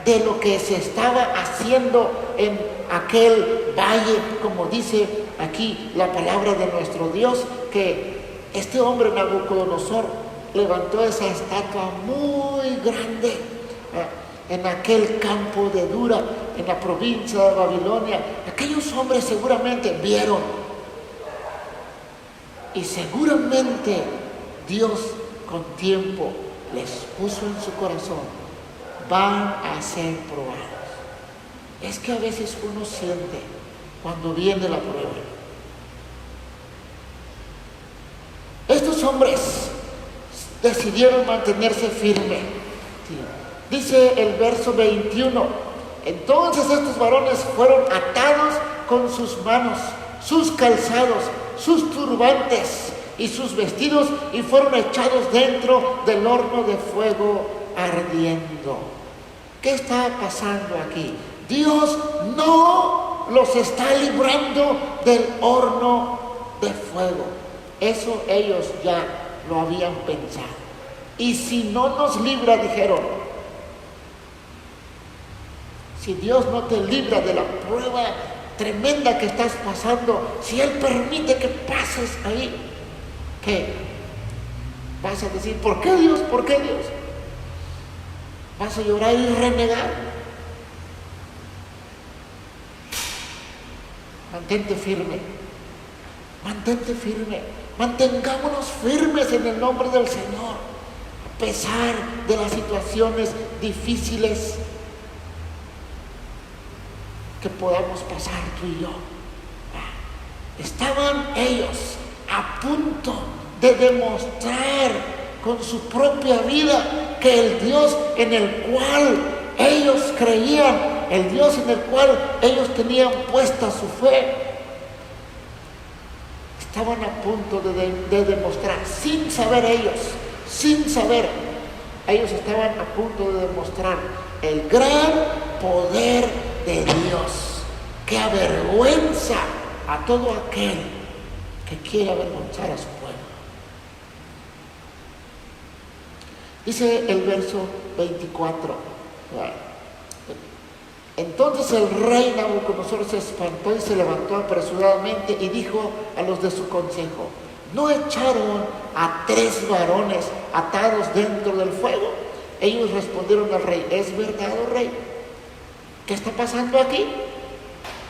S1: de lo que se estaba haciendo en aquel valle, como dice aquí la palabra de nuestro Dios, que este hombre Nabucodonosor levantó esa estatua muy grande en aquel campo de Dura, en la provincia de Babilonia. Aquellos hombres seguramente vieron, y seguramente Dios con tiempo les puso en su corazón: van a ser probados. Es que a veces uno siente cuando viene la prueba. Estos hombres decidieron mantenerse firmes. Sí. Dice el verso 21: entonces estos varones fueron atados con sus manos, sus calzados, sus turbantes y sus vestidos, y fueron echados dentro del horno de fuego ardiendo. ¿Qué está pasando aquí? Dios no los está librando del horno de fuego. Eso ellos ya lo habían pensado. Y si no nos libra, dijeron, si Dios no te libra de la prueba tremenda que estás pasando, si Él permite que pases ahí, ¿qué? Vas a decir: ¿por qué Dios? ¿Por qué Dios? Vas a llorar y renegar. Mantente firme, mantente firme, mantengámonos firmes en el nombre del Señor, a pesar de las situaciones difíciles que podamos pasar tú y yo. Estaban ellos a punto de demostrar con su propia vida que el Dios en el cual ellos creían, el Dios en el cual ellos tenían puesta su fe, estaban a punto de demostrar, sin saber ellos estaban a punto de demostrar el gran poder de Dios, que avergüenza a todo aquel que quiere avergonzar a su pueblo. Dice el verso 24: entonces el rey Nabucodonosor se espantó y se levantó apresuradamente y dijo a los de su consejo: ¿no echaron a 3 varones atados dentro del fuego? Ellos respondieron al rey: ¿es verdad, oh rey? ¿Qué está pasando aquí?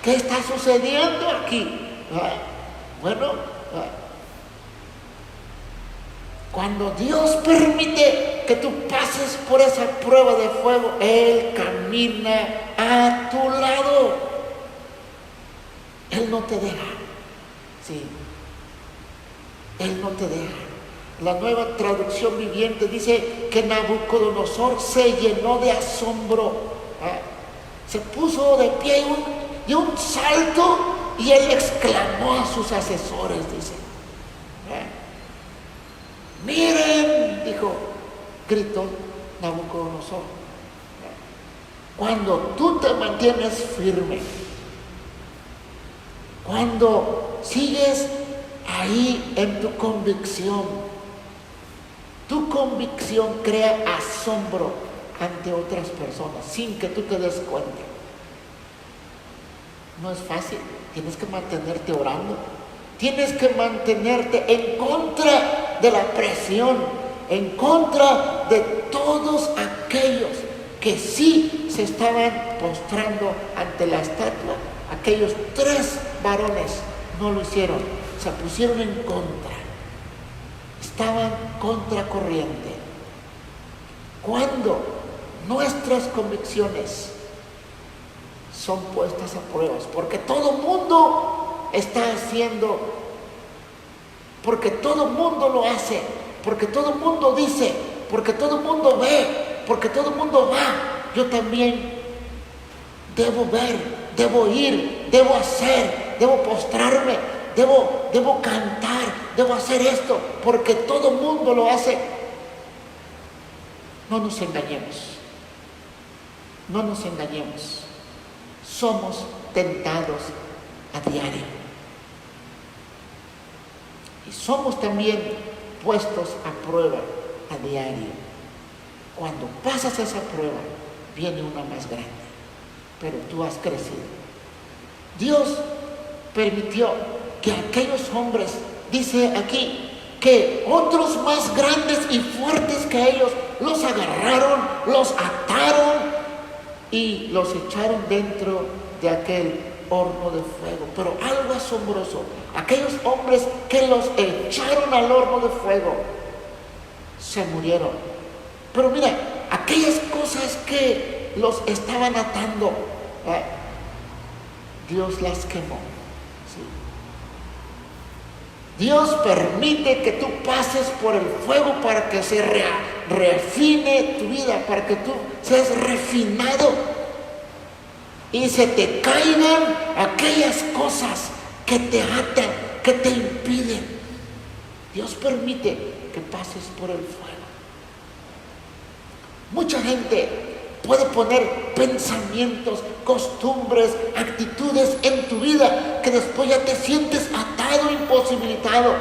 S1: ¿Qué está sucediendo aquí? Bueno, cuando Dios permite que tú pases por esa prueba de fuego, Él camina a tu lado. Él no te deja. Sí. Él no te deja. La Nueva Traducción Viviente dice que Nabucodonosor se llenó de asombro. Se puso de pie y un salto, y él exclamó a sus asesores, dice: miren, gritó Nabucodonosor, cuando tú te mantienes firme, cuando sigues ahí en tu convicción crea asombro ante otras personas sin que tú te des cuenta. No es fácil, tienes que mantenerte orando, tienes que mantenerte en contra de la presión, en contra de todos aquellos que sí se estaban postrando ante la estatua. Aquellos 3 varones no lo hicieron, se pusieron en contra, estaban contracorriente. Cuando nuestras convicciones son puestas a pruebas, porque todo mundo está haciendo, porque todo mundo lo hace, porque todo mundo dice, porque todo mundo ve, porque todo mundo va, yo también debo ver, debo ir, debo hacer, debo postrarme, debo cantar, debo hacer esto, porque todo mundo lo hace. No nos engañemos, no nos engañemos. Somos tentados a diario. Y somos también puestos a prueba a diario. Cuando pasas esa prueba, viene una más grande, pero tú has crecido. Dios permitió que aquellos hombres, dice aquí, que otros más grandes y fuertes que ellos los agarraron, los ataron y los echaron dentro de aquel horno de fuego. Pero algo asombroso, aquellos hombres que los echaron al horno de fuego se murieron. Pero mira, aquellas cosas que los estaban atando, Dios las quemó. ¿Sí? Dios permite que tú pases por el fuego para que se refine tu vida, para que tú seas refinado y se te caigan aquellas cosas que te atan, que te impiden. Dios permite que pases por el fuego. Mucha gente puede poner pensamientos, costumbres, actitudes en tu vida que después ya te sientes atado, imposibilitado.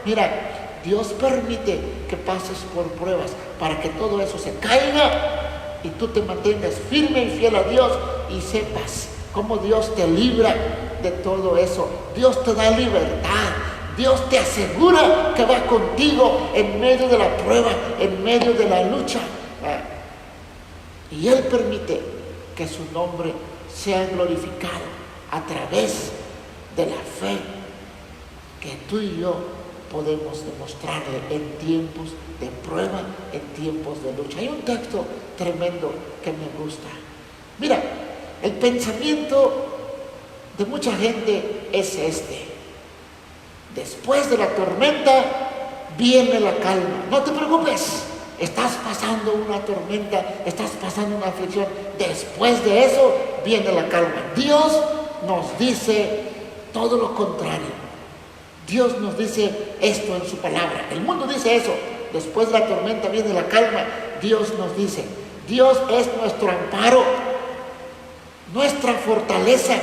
S1: Mira, Dios permite que pases por pruebas para que todo eso se caiga y tú te mantengas firme y fiel a Dios y sepas cómo Dios te libra de todo eso. Dios te da libertad. Dios te asegura que va contigo en medio de la prueba, en medio de la lucha. Y Él permite que su nombre sea glorificado a través de la fe que tú y yo podemos demostrarle en tiempos de prueba, en tiempos de lucha. Hay un texto tremendo que me gusta. Mira, el pensamiento de mucha gente es este: después de la tormenta viene la calma. No te preocupes. Estás pasando una tormenta, estás pasando una aflicción. Después de eso viene la calma. Dios nos dice todo lo contrario. Dios nos dice esto en su palabra. El mundo dice eso. Después de la tormenta viene la calma. Dios nos dice, Dios es nuestro amparo, nuestra fortaleza,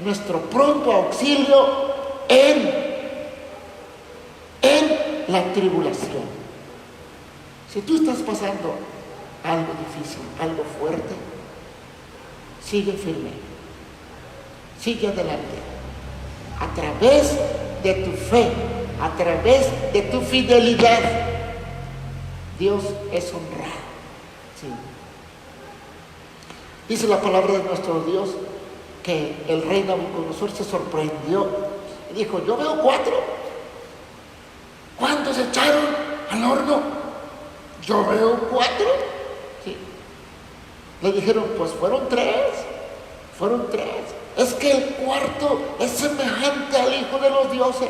S1: nuestro pronto auxilio en la tribulación. Si tú estás pasando algo difícil, algo fuerte, sigue firme, sigue adelante. A través de tu fe, a través de tu fidelidad, Dios es honrado. Sí. Dice la palabra de nuestro Dios que el rey Nabucodonosor se sorprendió y dijo: yo veo 4. ¿Cuántos se echaron al horno? Yo veo 4. Sí. Le dijeron: pues fueron 3. Es que el cuarto es semejante al Hijo de los dioses.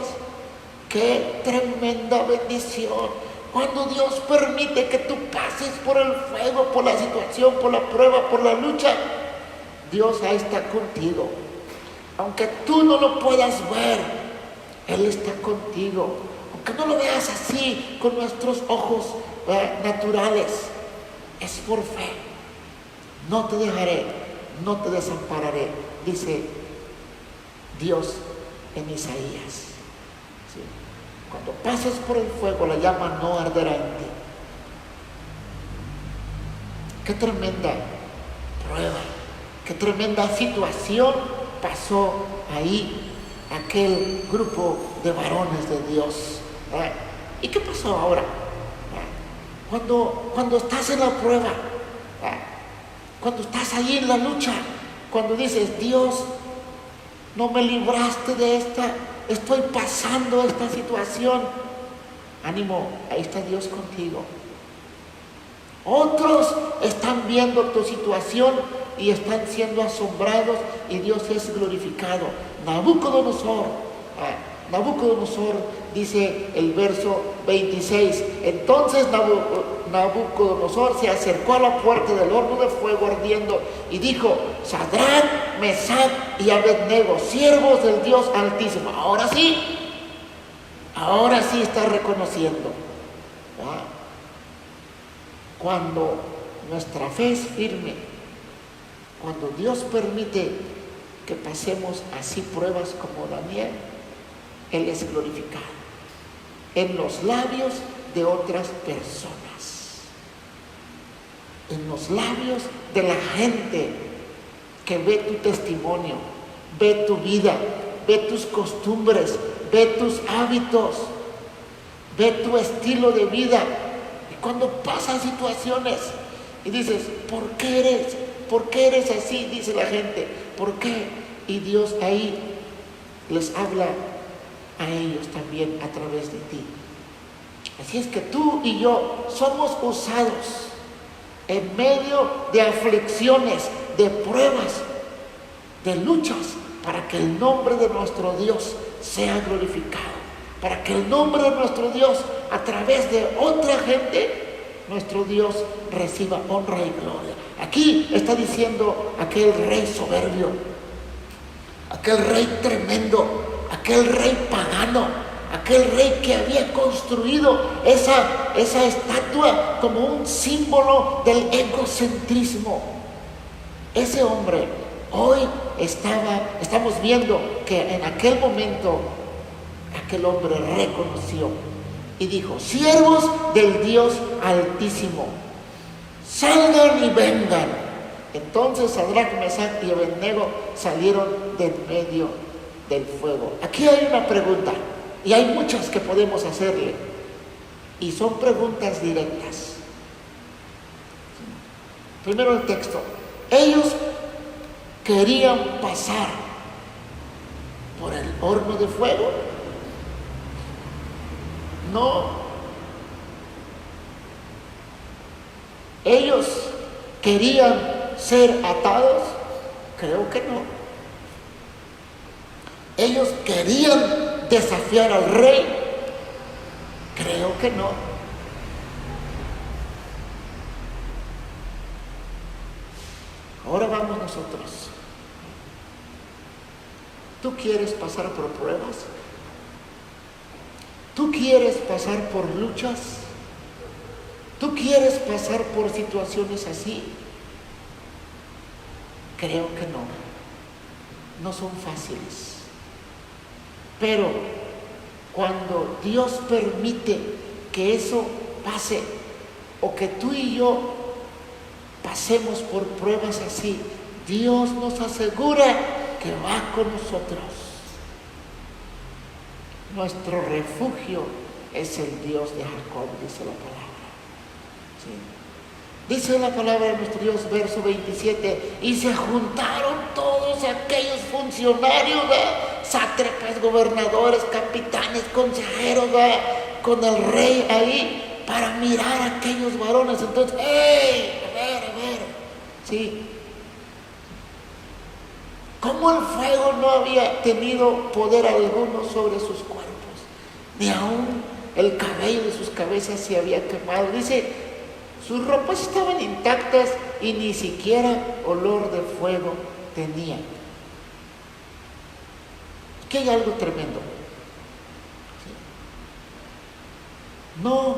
S1: ¡Qué tremenda bendición! Cuando Dios permite que tú pases por el fuego, por la situación, por la prueba, por la lucha, Dios ahí está contigo. Aunque tú no lo puedas ver, Él está contigo. Aunque no lo veas así con nuestros ojos naturales, es por fe. No te dejaré, no te desampararé, dice Dios en Isaías. ¿Sí? Cuando pases por el fuego, la llama no arderá en ti. Qué tremenda prueba, qué tremenda situación pasó ahí aquel grupo de varones de Dios. ¿Y qué pasó ahora? Cuando estás en la prueba, cuando estás ahí en la lucha, cuando dices: Dios, no me libraste de esta, estoy pasando esta situación. Ánimo, ahí está Dios contigo. Otros están viendo tu situación y están siendo asombrados y Dios es glorificado. Nabucodonosor, dice el verso 26, entonces Nabucodonosor se acercó a la puerta del horno de fuego ardiendo y dijo: Sadrach, Mesach y Abednego, siervos del Dios Altísimo. Ahora sí está reconociendo. Cuando nuestra fe es firme, cuando Dios permite que pasemos así pruebas como Daniel, Él es glorificado en los labios de otras personas. en los labios de la gente que ve tu testimonio, ve tu vida, ve tus costumbres, ve tus hábitos, ve tu estilo de vida. Y cuando pasan situaciones y dices, ¿por qué eres así? Dice la gente, ¿por qué? Y Dios ahí les habla a ellos también a través de ti. Así es que tú y yo somos usados en medio de aflicciones, de pruebas, de luchas, para que el nombre de nuestro Dios sea glorificado, para que el nombre de nuestro Dios, a través de otra gente, nuestro Dios reciba honra y gloria. Aquí está diciendo aquel rey soberbio, aquel rey tremendo, aquel rey pagano, aquel rey que había construido esa estatua como un símbolo del egocentrismo. Ese hombre hoy estamos viendo que en aquel momento aquel hombre reconoció y dijo, siervos del Dios Altísimo, salgan y vengan. Entonces Sadrach, Mesach y Abednego salieron de en medio del fuego. Aquí hay una pregunta, y hay muchas que podemos hacerle, y son preguntas directas. Primero el texto. Ellos querían pasar por el horno de fuego. No. Ellos querían ser atados. Creo que no. Ellos querían desafiar al rey. Creo que no. Ahora vamos nosotros. ¿Tú quieres pasar por pruebas? ¿Tú quieres pasar por luchas? ¿Tú quieres pasar por situaciones así? Creo que no. No son fáciles. Pero cuando Dios permite que eso pase, o que tú y yo pasemos por pruebas así, Dios nos asegura que va con nosotros. Nuestro refugio es el Dios de Jacob, dice la palabra. ¿Sí? Dice la palabra de nuestro Dios, verso 27, y se juntaron todos aquellos funcionarios, sátrapas, gobernadores, capitanes, consejeros, con el rey ahí, para mirar a aquellos varones. Entonces, ¡hey! A ver, ¿sí? ¿Cómo el fuego no había tenido poder alguno sobre sus cuerpos? Ni aún el cabello de sus cabezas se había quemado. Dice, sus ropas estaban intactas y ni siquiera olor de fuego tenían. Aquí hay algo tremendo. ¿Sí? No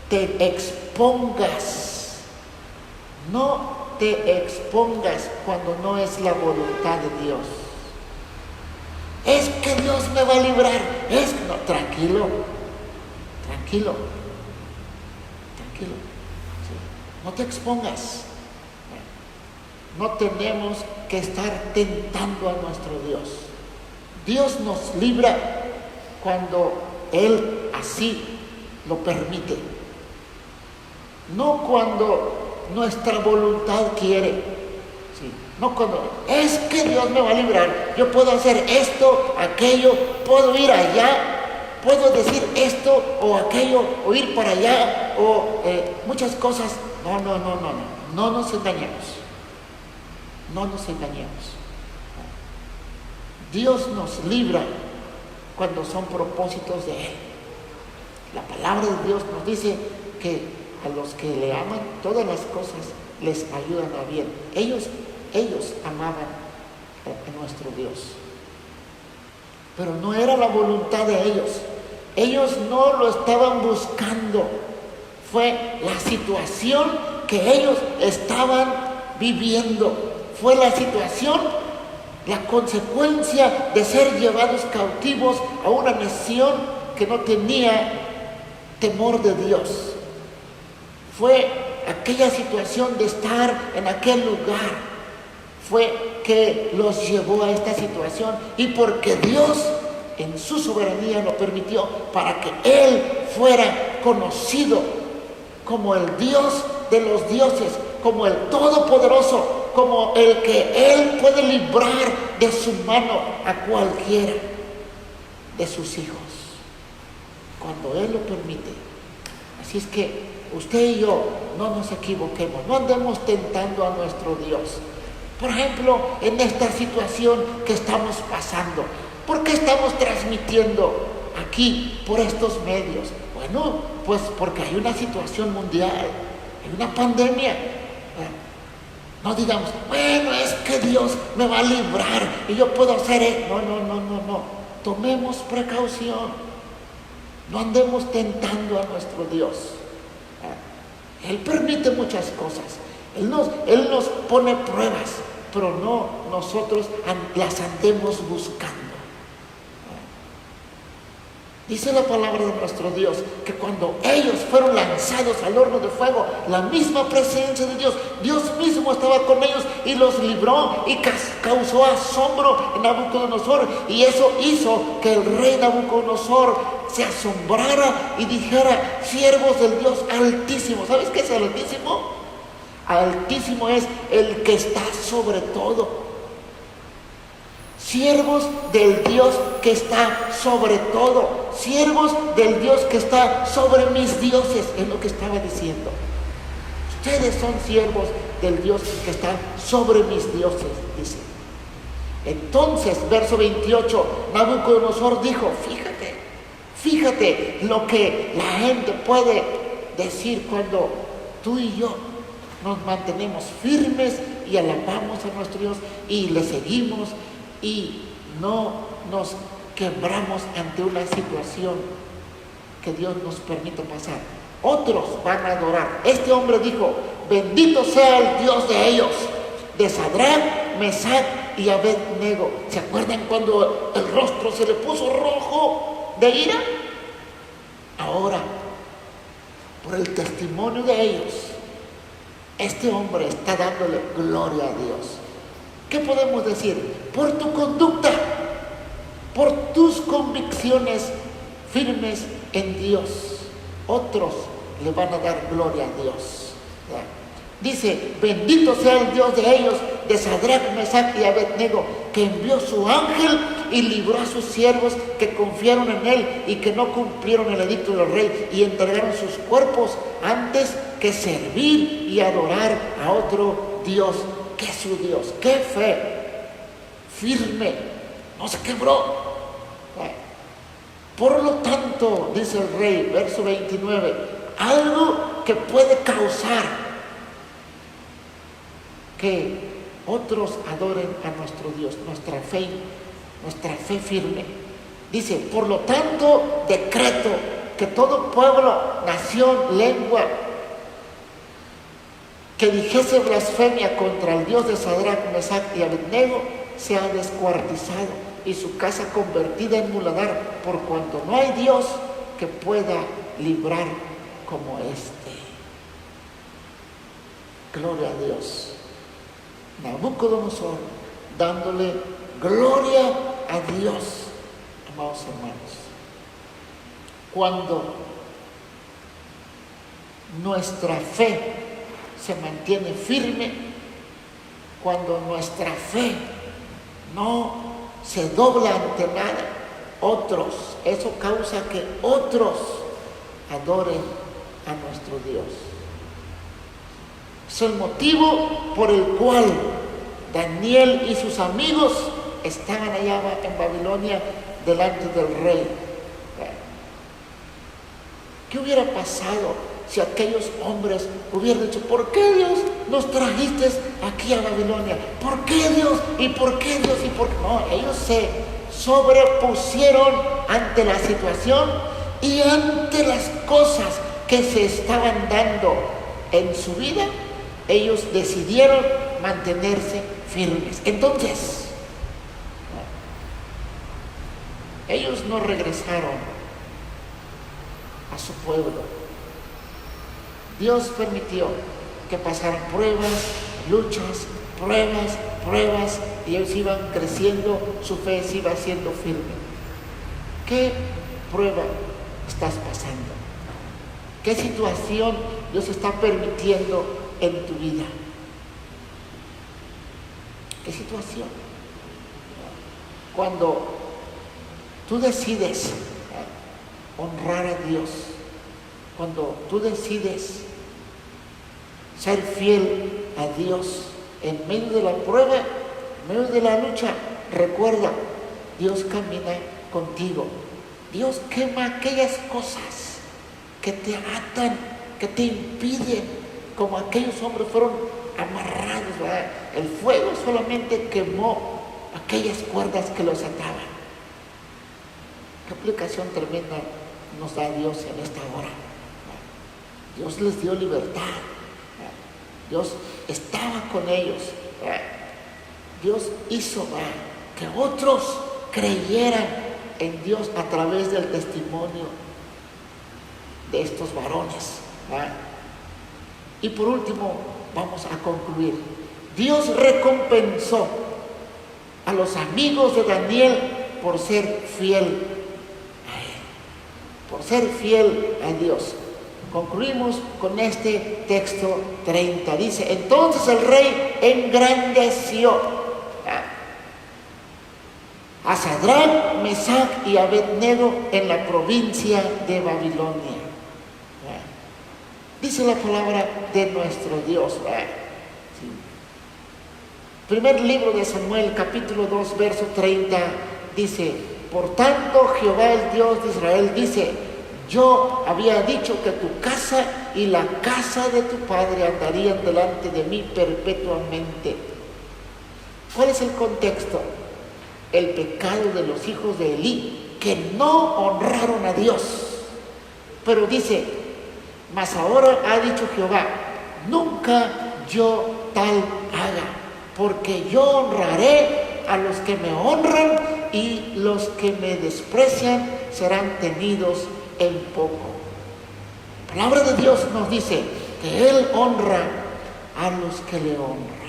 S1: te expongas. No te expongas cuando no es la voluntad de Dios. Es que Dios me va a librar. No, tranquilo. Sí. No te expongas. No tenemos que estar tentando a nuestro Dios. Dios nos libra cuando Él así lo permite. No cuando nuestra voluntad quiere. Sí. No cuando es que Dios me va a librar, yo puedo hacer esto, aquello, puedo ir allá, puedo decir esto o aquello, o ir para allá, o muchas cosas. No nos engañemos. Dios nos libra cuando son propósitos de Él. La palabra de Dios nos dice que a los que le aman, todas las cosas les ayudan a bien. Ellos amaban a nuestro Dios. Pero no era la voluntad de ellos. Ellos no lo estaban buscando. Fue la situación que ellos estaban viviendo. Fue la situación, la consecuencia de ser llevados cautivos a una nación que no tenía temor de Dios. Fue aquella situación de estar en aquel lugar fue que los llevó a esta situación, y porque Dios en su soberanía lo permitió para que Él fuera conocido como el Dios de los dioses, como el Todopoderoso, como el que Él puede librar de su mano a cualquiera de sus hijos, cuando Él lo permite. Así es que usted y yo no nos equivoquemos, no andemos tentando a nuestro Dios. Por ejemplo, en esta situación que estamos pasando, ¿por qué estamos transmitiendo aquí por estos medios? Bueno, pues porque hay una situación mundial, hay una pandemia. No digamos, bueno, es que Dios me va a librar y yo puedo hacer eso. No. Tomemos precaución. No andemos tentando a nuestro Dios. Él permite muchas cosas. Él nos pone pruebas, pero no nosotros las andemos buscando. Dice la palabra de nuestro Dios que cuando ellos fueron lanzados al horno de fuego, la misma presencia de Dios mismo estaba con ellos y los libró, y causó asombro en Nabucodonosor, y eso hizo que el rey Nabucodonosor se asombrara y dijera: siervos del Dios Altísimo. ¿Sabes qué es el Altísimo? Altísimo es el que está sobre todo. Siervos del Dios que está sobre todo. Siervos del Dios que está sobre mis dioses, es lo que estaba diciendo. Ustedes son siervos del Dios que está sobre mis dioses, dice. Entonces, verso 28, Nabucodonosor dijo: fíjate lo que la gente puede decir cuando tú y yo nos mantenemos firmes y alabamos a nuestro Dios y le seguimos y no nos quebramos ante una situación que Dios nos permite pasar. Otros van a adorar. Este hombre dijo: bendito sea el Dios de ellos, de Sadrach, Mesach y Abednego. ¿Se acuerdan cuando el rostro se le puso rojo de ira? Ahora, por el testimonio de ellos, este hombre está dándole gloria a Dios. ¿Qué podemos decir? Por tu conducta, por tus convicciones firmes en Dios, otros le van a dar gloria a Dios. Dice: bendito sea el Dios de ellos, de Sadrach, Mesach y Abednego, que envió su ángel y libró a sus siervos que confiaron en él y que no cumplieron el edicto del rey y entregaron sus cuerpos antes que servir y adorar a otro Dios que su Dios. ¡Qué fe! Firme, no se quebró. Por lo tanto, dice el rey, verso 29, algo que puede causar que otros adoren a nuestro Dios, nuestra fe firme. Dice: por lo tanto, decreto que todo pueblo, nación, lengua que dijese blasfemia contra el Dios de Sadrach, Mesach y Abednego sea descuartizado y su casa convertida en muladar, por cuanto no hay Dios que pueda librar como este. Gloria a Dios. Nabucodonosor dándole gloria a Dios. Amados hermanos, cuando nuestra fe se mantiene firme, cuando nuestra fe no se dobla ante nada, eso causa que otros adoren a nuestro Dios. Es el motivo por el cual Daniel y sus amigos estaban allá en Babilonia delante del rey. ¿Qué hubiera pasado si aquellos hombres hubieran dicho: ¿por qué, Dios, nos trajiste aquí a Babilonia? ¿Por qué, Dios? ¿Y por qué, Dios? ¿Y por qué? No, ellos se sobrepusieron ante la situación y ante las cosas que se estaban dando en su vida. Ellos decidieron mantenerse firmes. Entonces, ellos no regresaron a su pueblo. Dios permitió que pasaran pruebas, luchas, pruebas, y ellos iban creciendo, su fe se iba haciendo firme. ¿Qué prueba estás pasando? ¿Qué situación Dios está permitiendo en tu vida? ¿Qué situación? Cuando tú decides honrar a Dios, cuando tú decides ser fiel a Dios en medio de la prueba, en medio de la lucha, recuerda, Dios camina contigo. Dios quema aquellas cosas que te atan, que te impiden, como aquellos hombres fueron amarrados, ¿verdad? El fuego solamente quemó aquellas cuerdas que los ataban. Qué aplicación tremenda nos da Dios en esta hora. Dios les dio libertad. Dios estaba con ellos. Dios hizo que otros creyeran en Dios a través del testimonio de estos varones. Y por último, vamos a concluir. Dios recompensó a los amigos de Daniel por ser fiel a Él, por ser fiel a Dios. Concluimos con este texto 30. Dice, entonces el rey engrandeció a Sadrach, Mesach y Abednego en la provincia de Babilonia. Dice la palabra de nuestro Dios. Sí. Primer libro de Samuel, capítulo 2, verso 30, dice, por tanto Jehová el Dios de Israel dice, yo había dicho que tu casa y la casa de tu padre andarían delante de mí perpetuamente. ¿Cuál es el contexto? El pecado de los hijos de Elí, que no honraron a Dios. Pero dice, mas ahora ha dicho Jehová, nunca yo tal haga, porque yo honraré a los que me honran y los que me desprecian serán tenidos en poco. La palabra de Dios nos dice que Él honra a los que le honran.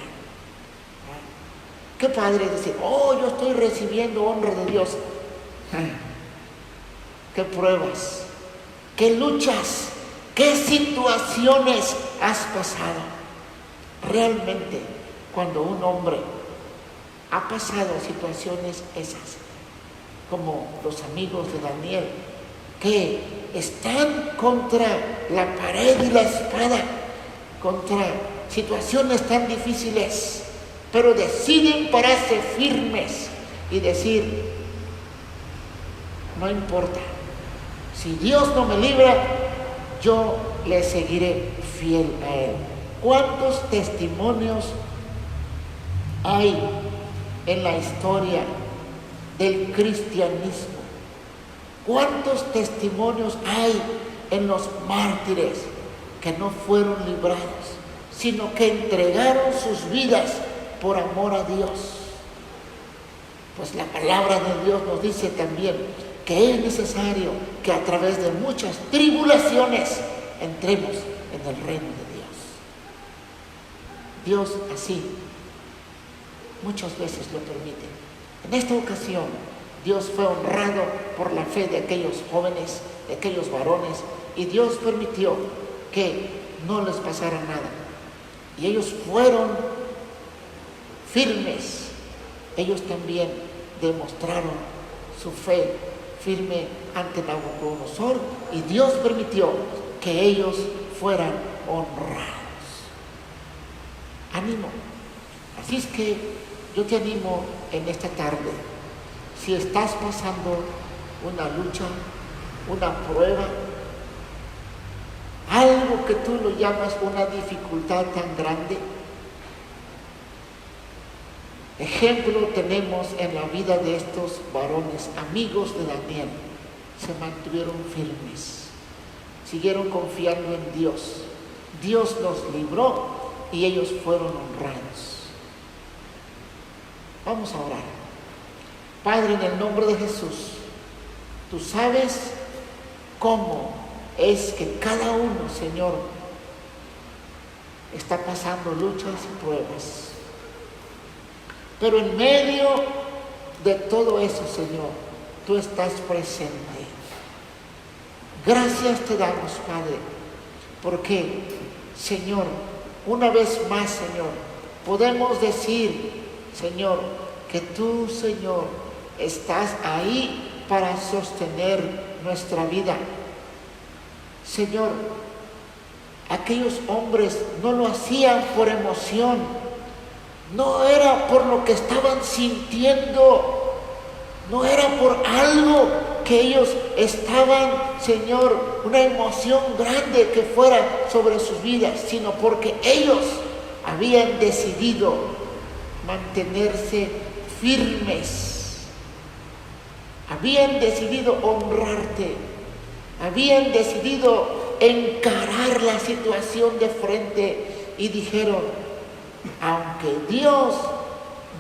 S1: Qué padre decir, yo estoy recibiendo honra de Dios. Qué pruebas, qué luchas, qué situaciones has pasado. Realmente, cuando un hombre ha pasado situaciones esas, como los amigos de Daniel, que están contra la pared y la espada, contra situaciones tan difíciles, pero deciden pararse firmes y decir, no importa, si Dios no me libra, yo le seguiré fiel a Él. ¿Cuántos testimonios hay en la historia del cristianismo? ¿Cuántos testimonios hay en los mártires que no fueron librados, sino que entregaron sus vidas por amor a Dios? Pues la palabra de Dios nos dice también que es necesario que a través de muchas tribulaciones entremos en el reino de Dios. Dios así muchas veces lo permite. En esta ocasión, Dios fue honrado por la fe de aquellos jóvenes, de aquellos varones, y Dios permitió que no les pasara nada. Y ellos fueron firmes. Ellos también demostraron su fe firme ante Nabucodonosor, y Dios permitió que ellos fueran honrados. Ánimo. Así es que yo te animo en esta tarde. Si estás pasando una lucha, una prueba, algo que tú lo llamas una dificultad tan grande, ejemplo tenemos en la vida de estos varones, amigos de Daniel. Se mantuvieron firmes, siguieron confiando en Dios. Dios los libró y ellos fueron honrados. Vamos a orar. Padre, en el nombre de Jesús, tú sabes cómo es que cada uno, Señor, está pasando luchas y pruebas. Pero en medio de todo eso, Señor, tú estás presente. Gracias te damos, Padre, porque, Señor, una vez más, Señor, podemos decir, Señor, que tú, Señor, estás ahí para sostener nuestra vida. Señor, aquellos hombres no lo hacían por emoción, no era por lo que estaban sintiendo, no era por algo que ellos estaban, Señor, una emoción grande que fuera sobre sus vidas, sino porque ellos habían decidido mantenerse firmes, habían decidido honrarte, habían decidido encarar la situación de frente y dijeron: aunque Dios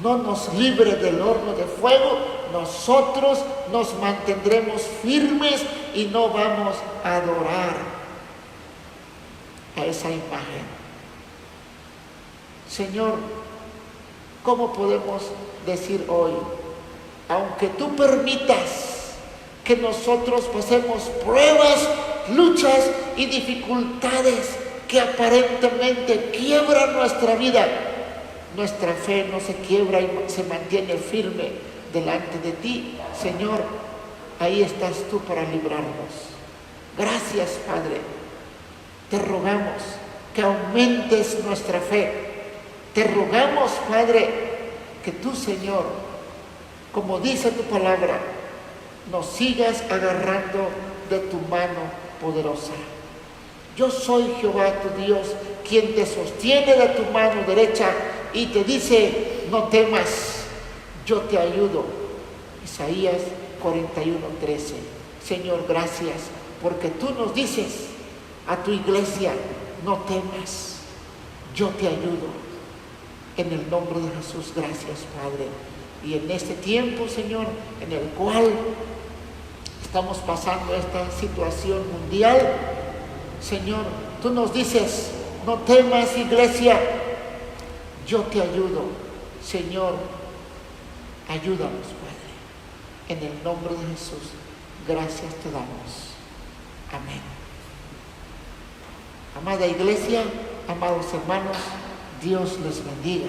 S1: no nos libre del horno de fuego, nosotros nos mantendremos firmes y no vamos a adorar a esa imagen. Señor, ¿cómo podemos decir hoy, aunque tú permitas que nosotros pasemos pruebas, luchas y dificultades que aparentemente quiebran nuestra vida, nuestra fe no se quiebra y se mantiene firme delante de ti? Señor, ahí estás tú para librarnos. Gracias, Padre. Te rogamos que aumentes nuestra fe. Te rogamos, Padre, que tú, Señor, como dice tu palabra, nos sigas agarrando de tu mano poderosa. Yo soy Jehová tu Dios, quien te sostiene de tu mano derecha y te dice: no temas, yo te ayudo. Isaías 41:13. Señor, gracias, porque tú nos dices a tu iglesia: no temas, yo te ayudo. En el nombre de Jesús, gracias, Padre. Y en este tiempo, Señor, en el cual estamos pasando esta situación mundial, Señor, tú nos dices: no temas, iglesia, yo te ayudo. Señor, ayúdanos, Padre. En el nombre de Jesús, gracias te damos. Amén. Amada iglesia, amados hermanos, Dios les bendiga.